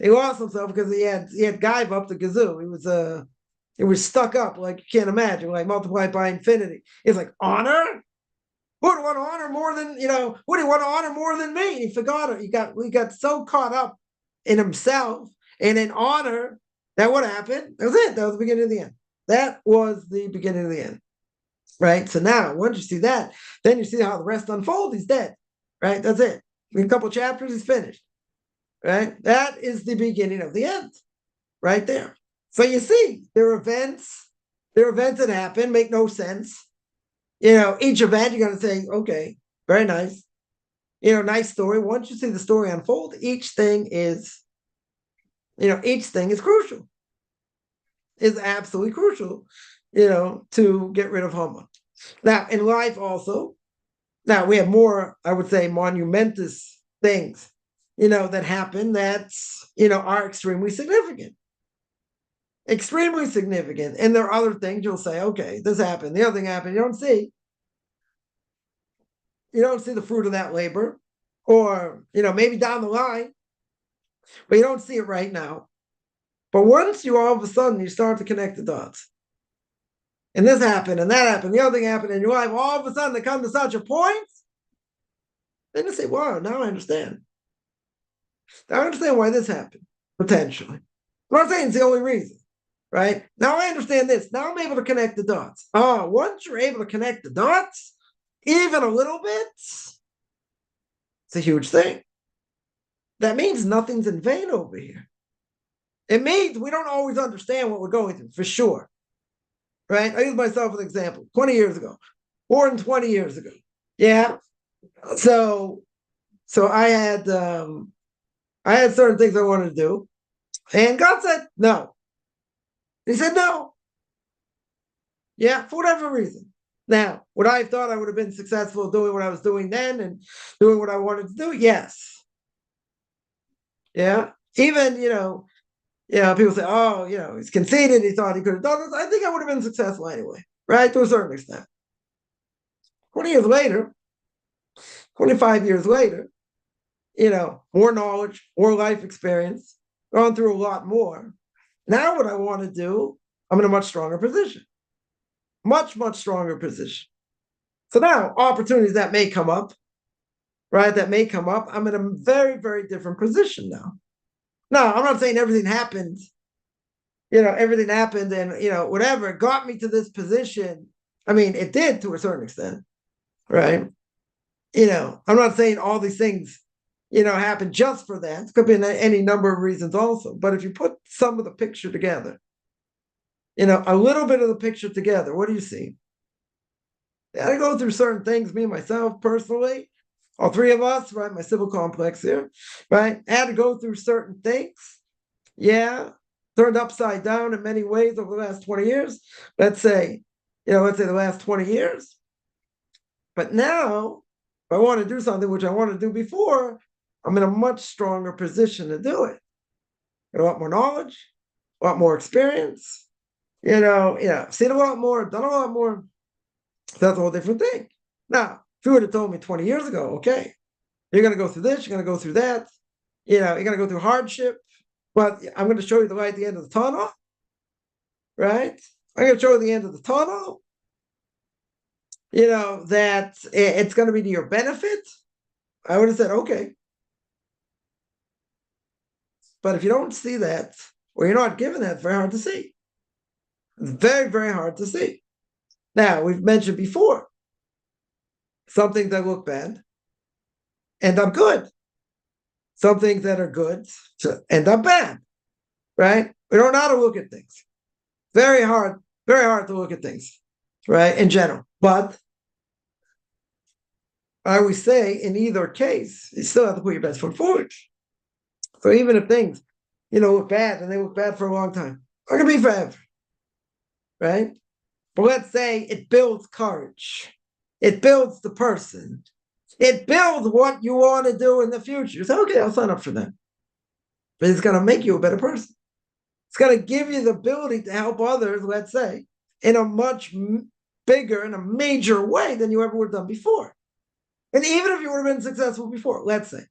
He lost himself because he had Gaiva up the gazoo. He was stuck up like you can't imagine, like multiplied by infinity. It's like honor. Who do you want to honor more than Who do you want to honor more than me? And he forgot it. He got so caught up in himself and in honor that what happened? That was it. That was the beginning of the end. That was the beginning of the end. Right. So now, once you see that, then you see how the rest unfolds. He's dead. Right. That's it. In a couple of chapters, he's finished. Right. That is the beginning of the end. Right there. So you see, there are events that happen, make no sense. Each event you're going to say, okay, very nice. Nice story. Once you see the story unfold, each thing is crucial. Is absolutely crucial, to get rid of Haman. Now, in life also, now we have more, I would say, monumentous things, that happen that, are extremely significant. Extremely significant. And there are other things you'll say, okay, this happened, the other thing happened. You don't see the fruit of that labor, or, maybe down the line, but you don't see it right now. But once you all of a sudden, you start to connect the dots. And this happened, and that happened, the other thing happened in your life, all of a sudden they come to such a point, then you say, wow, now I understand. Now I understand why this happened, potentially. I'm not saying it's the only reason, right? Now I understand this. Now I'm able to connect the dots. Once you're able to connect the dots, even a little bit, it's a huge thing. That means nothing's in vain over here. It means we don't always understand what we're going through, for sure. Right? I use myself as an example. 20 years ago, more than 20 years ago. Yeah. So I had certain things I wanted to do, and God said no. He said no. Yeah, for whatever reason. Now, would I have thought I would have been successful doing what I was doing then and doing what I wanted to do? Yes. Yeah. Even, people say, oh, he's conceited. He thought he could have done this. I think I would have been successful anyway, right? To a certain extent. 20 years later, 25 years later, more knowledge, more life experience, gone through a lot more. Now what I want to do, I'm in a much stronger position. Much stronger position. So now opportunities that may come up, right? That may come up. I'm in a very, very different position now. No, I'm not saying everything happened. Everything happened and, whatever got me to this position. I mean, it did to a certain extent, right? I'm not saying all these things, happen just for that. It could be any number of reasons also. But if you put some of the picture together, a little bit of the picture together, what do you see? I go through certain things, me, myself, personally, all three of us, right? My civil complex here, right? I had to go through certain things. Yeah. Turned upside down in many ways over the last 20 years. Let's say the last 20 years. But now, if I want to do something which I wanted to do before, I'm in a much stronger position to do it. A lot more knowledge, a lot more experience, seen a lot more, done a lot more. That's a whole different thing. Now, if you would have told me 20 years ago, okay, you're going to go through this, you're going to go through that, you're going to go through hardship, but I'm going to show you the light at the end of the tunnel, right? I'm going to show you the end of the tunnel, that it's going to be to your benefit. I would have said, okay. But if you don't see that, or you're not given that, it's very hard to see. It's very, very hard to see. Now, we've mentioned before, some things that look bad end up good. Some things that are good end up bad, right? We don't know how to look at things. Very hard to look at things, right, in general. But I always say, in either case, you still have to put your best foot forward. So even if things, look bad, and they look bad for a long time, they're going to be forever, right? But let's say it builds courage. It builds the person. It builds what you want to do in the future. You say, okay, I'll sign up for that. But it's going to make you a better person. It's going to give you the ability to help others, let's say, in a much bigger and a major way than you ever would have done before. And even if you would have been successful before, let's say,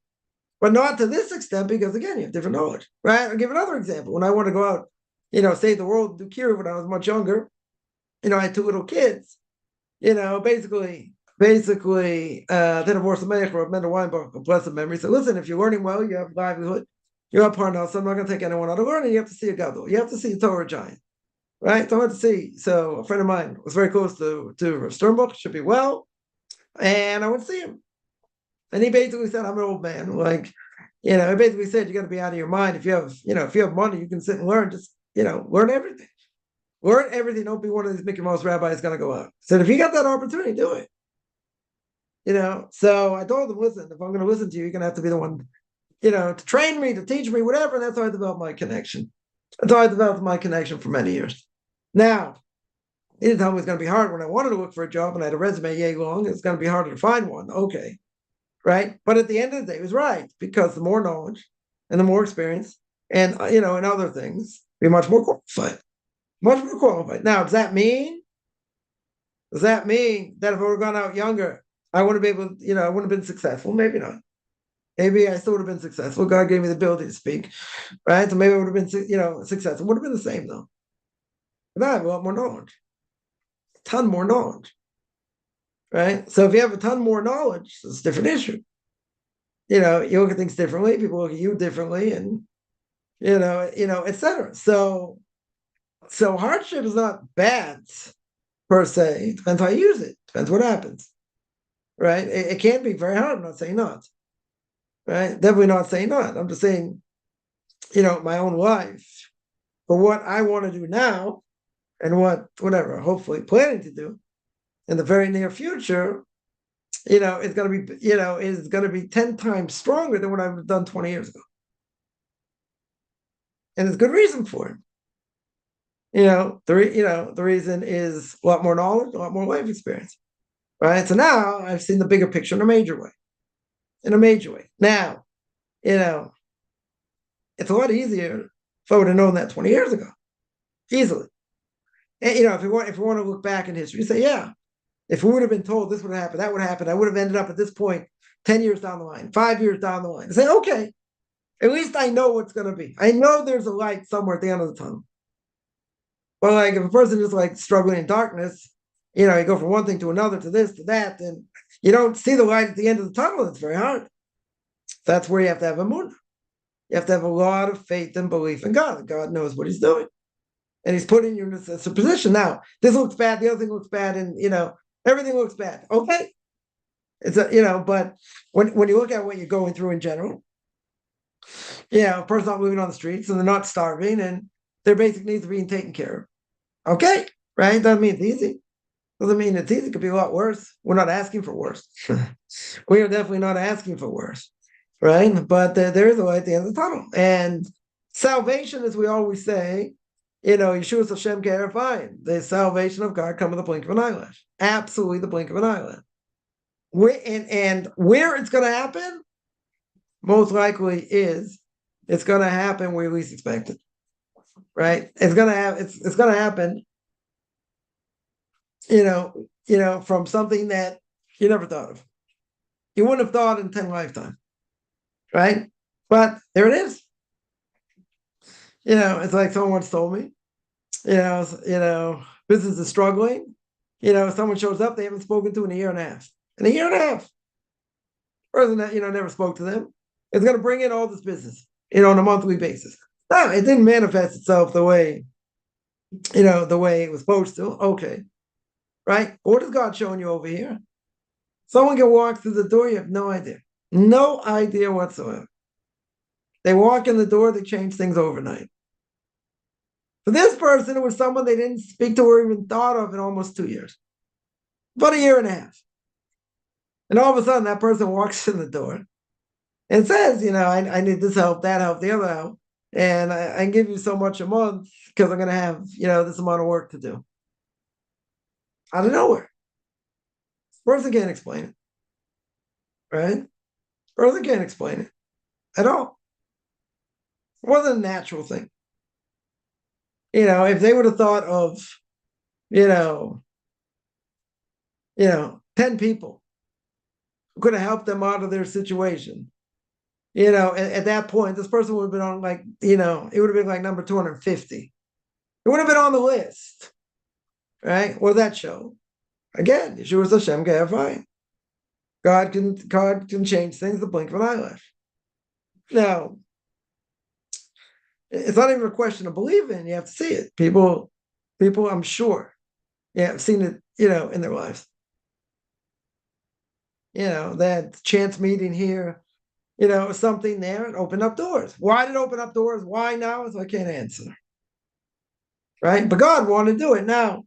but not to this extent, because again, you have different knowledge, right? I'll give another example. When I want to go out, save the world, do cure when I was much younger, I had two little kids, basically, the divorce of Meir, Mendel Weinbach, a blessed memory. So listen, if you're learning well, you have livelihood, you're up par now, so I'm not going to take anyone out of learning. You have to see a gadol. You have to see a Torah giant, right? So I want to see. So a friend of mine was very close to Sternbuch, should be well, and I went to see him. And he basically said, I'm an old man. Like, he basically said, you got to be out of your mind. If you have money, you can sit and learn. Just, learn everything. Learn everything. Don't be one of these Mickey Mouse rabbis going to go out. Said, if you got that opportunity, do it. So I told him, listen, if I'm going to listen to you, you're going to have to be the one, to train me, to teach me, whatever. And that's how I developed my connection. That's how I developed my connection for many years. Now, he didn't tell me it was going to be hard when I wanted to look for a job and I had a resume yay long. It's going to be harder to find one. Okay. Right. But at the end of the day, he was right, because the more knowledge and the more experience and, and other things, be much more qualified. Much more qualified. Now, does that mean that if I would have gone out younger, I wouldn't be able, I wouldn't have been successful? Maybe not. Maybe I still would have been successful. God gave me the ability to speak, right? So maybe I would have been, successful. It would have been the same though. But I have a lot more knowledge, a ton more knowledge, right? So if you have a ton more knowledge, it's a different issue. You look at things differently. People look at you differently, and etc. So hardship is not bad per se. It depends how you use it. Depends what happens, right? It can be very hard. I'm not saying not, right? Definitely not saying not. I'm just saying, my own life, for what I want to do now, and whatever, hopefully planning to do in the very near future, it's going to be, is going to be 10 times stronger than what I've done 20 years ago. And there's good reason for it. The reason is a lot more knowledge, a lot more life experience, right? So now I've seen the bigger picture in a major way. Now, it's a lot easier if I would have known that 20 years ago, easily. And, if we want to look back in history, say, yeah, if we would have been told this would happen, that would happen, I would have ended up at this point 10 years down the line, 5 years down the line. And say, okay, at least I know what's going to be. I know there's a light somewhere at the end of the tunnel. Well, like if a person is like struggling in darkness, you go from one thing to another, to this, to that, and you don't see the light at the end of the tunnel. It's very hard. That's where you have to have a moon. You have to have a lot of faith and belief in God. God knows what he's doing. And he's putting you in a position. Now, this looks bad, the other thing looks bad, and everything looks bad. Okay. It's but when you look at what you're going through in general, a person not moving on the streets and they're not starving and their basic needs are being taken care of. Okay, right? Doesn't mean it's easy. Doesn't mean it's easy. It could be a lot worse. We're not asking for worse. We are definitely not asking for worse, right? But there is a light at the end of the tunnel. And salvation, as we always say, Yeshua Hashem Kerafayim, the salvation of God come with the blink of an eyelash. Absolutely the blink of an eyelash. And where it's going to happen, most likely it's going to happen where you least expect it. Right? It's going to happen, from something that you never thought of. You wouldn't have thought in 10 lifetimes. Right? But there it is. It's like someone once told me, business is struggling. Someone shows up they haven't spoken to in a year and a half. In a year and a half. Person that, never spoke to them. It's going to bring in all this business, on a monthly basis. No, it didn't manifest itself the way it was supposed to. Okay. Right? What is God showing you over here? Someone can walk through the door, you have no idea. No idea whatsoever. They walk in the door, they change things overnight. For this person, it was someone they didn't speak to or even thought of in almost 2 years. About a year and a half. And all of a sudden, that person walks in the door and says, I need this help, that help, the other help. And I can give you so much a month because I'm going to have, this amount of work to do. Out of nowhere. This person can't explain it. right? Person can't explain it at all. It wasn't a natural thing. If they would have thought of, you know, 10 people who could have helped them out of their situation, at that point, this person would have been on it would have been like number 250. It would have been on the list, right? What does that show? Again, Yeshua Hashem Ge'avai. God can change things the blink of an eyelash. Now, it's not even a question of believing. You have to see it. People, I'm sure, have seen it, in their lives. That chance meeting here, something there, and opened up doors. Why did it open up doors? Why now? So I can't answer. Right? But God wanted to do it now,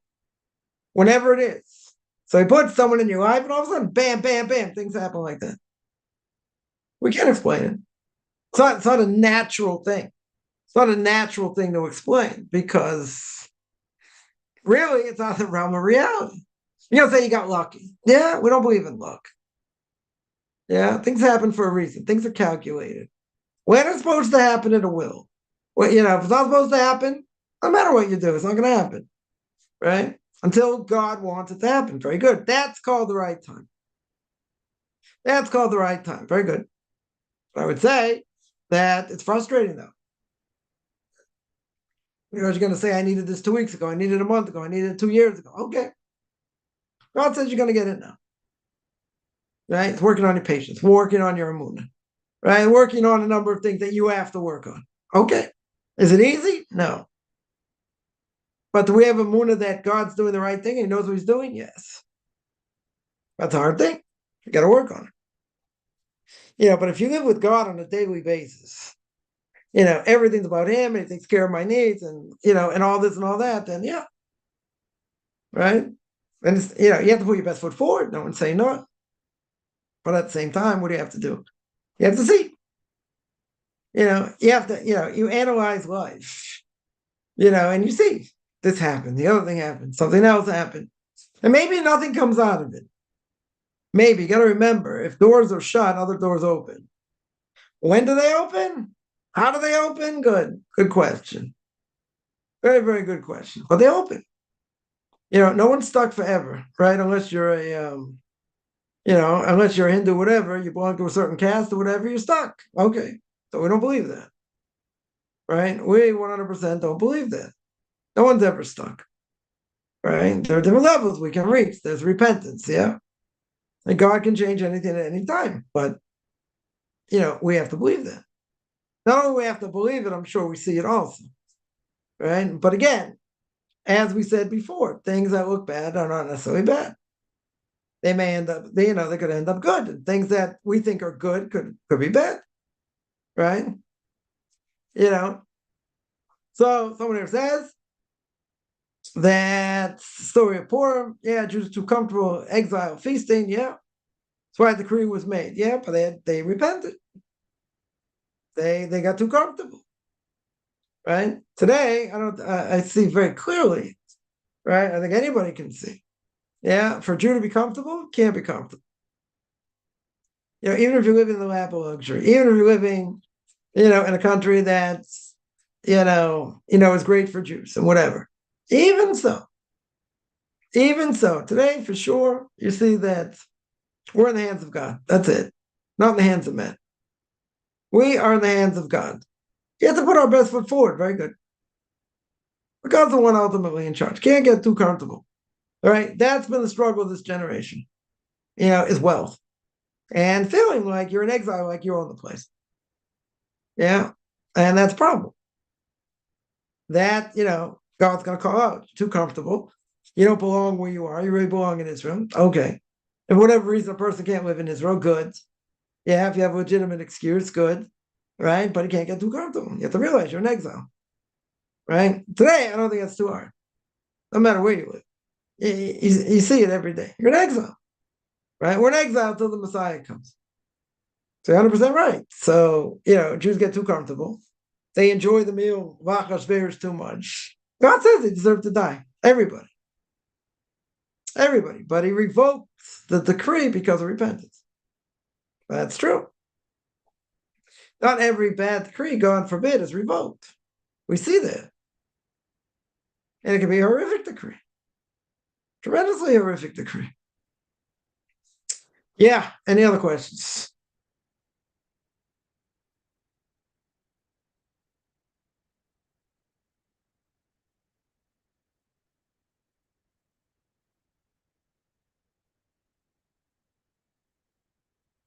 whenever it is. So he puts someone in your life, and all of a sudden, bam, bam, bam, things happen like that. We can't explain it. It's not a natural thing. It's not a natural thing to explain, because really it's not the realm of reality. Say you got lucky. Yeah, we don't believe in luck. Yeah, things happen for a reason. Things are calculated. When it's supposed to happen, it will. Well, if it's not supposed to happen, no matter what you do, it's not going to happen. Right? Until God wants it to happen. Very good. That's called the right time. That's called the right time. Very good. I would say that it's frustrating, though. You're going to say, I needed this 2 weeks ago. I needed it a month ago. I needed it 2 years ago. Okay. God says you're going to get it now. Right? It's working on your patience, working on your emunah, right? Working on a number of things that you have to work on. Okay. Is it easy? No. But do we have emunah that God's doing the right thing and he knows what he's doing? Yes. That's a hard thing. You got to work on it. But if you live with God on a daily basis, everything's about him and he takes care of my needs and, and all this and all that, then yeah. Right? And, you have to put your best foot forward. No one's saying no. But at the same time, what do you have to do? You have to see. You have to, you analyze life, and you see this happened, the other thing happened, something else happened. And maybe nothing comes out of it. Maybe, you got to remember, if doors are shut, other doors open. When do they open? How do they open? Good question. Very, very good question. But they open. No one's stuck forever, right? Unless you're unless you're a Hindu, whatever, you belong to a certain caste or whatever, you're stuck. Okay. So we don't believe that. Right? We 100% don't believe that. No one's ever stuck. Right? There are different levels we can reach. There's repentance, yeah? And God can change anything at any time. But, we have to believe that. Not only we have to believe it, I'm sure we see it also. Right? But again, as we said before, things that look bad are not necessarily bad. They may end up, they could end up good. And things that we think are good could be bad. Right? So someone here says that story of Purim, yeah, Jews are too comfortable, exile, feasting, yeah. That's why the decree was made. Yeah, but they repented. They got too comfortable. Right? Today, I see very clearly, right? I think anybody can see. Yeah, for a Jew to be comfortable, can't be comfortable. Even if you live in the lap of luxury, even if you're living, in a country that's, is great for Jews and whatever. Even so, today for sure, you see that we're in the hands of God. That's it. Not in the hands of men. We are in the hands of God. You have to put our best foot forward. Very good. But God's the one ultimately in charge. Can't get too comfortable. All right. That's been the struggle of this generation, is wealth. And feeling like you're in exile, like you own the place. Yeah. And that's a problem. That, God's going to call out. Too comfortable. You don't belong where you are. You really belong in Israel. Okay. And for whatever reason, a person can't live in Israel, good. Yeah, if you have a legitimate excuse, good. Right? But you can't get too comfortable. You have to realize you're in exile. Right? Today, I don't think that's too hard. No matter where you live. You see it every day. You're in exile. Right? We're in exile until the Messiah comes. So you're 100% right. So, Jews get too comfortable. They enjoy the meal, vachas too much. God says they deserve to die. Everybody. But he revoked the decree because of repentance. That's true. Not every bad decree, God forbid, is revoked. We see that. And it can be a horrific decree. Tremendously horrific decree. Yeah. Any other questions?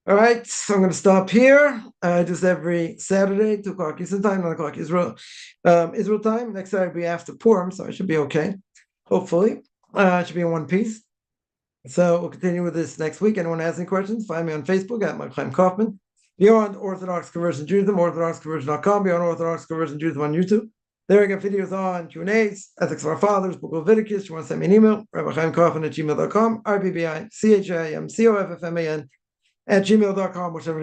All right, so I'm going to stop here. Just every Saturday, 2 o'clock Eastern time, 9 o'clock Israel time. Next Saturday will be after Purim, so I should be okay. Hopefully, it should be in one piece. So we'll continue with this next week. Anyone has any questions, find me on Facebook at Mike Chaim Kaufman. Beyond Orthodox Conversion Judaism, orthodoxconversion.com, Beyond Orthodox Conversion Judaism on YouTube. There I got videos on Q&As, Ethics of Our Fathers, Book of Leviticus. You want to send me an email, rabbichaimkaufman@gmail.com, RBBICHAIMCOFFMAN @gmail.com, whichever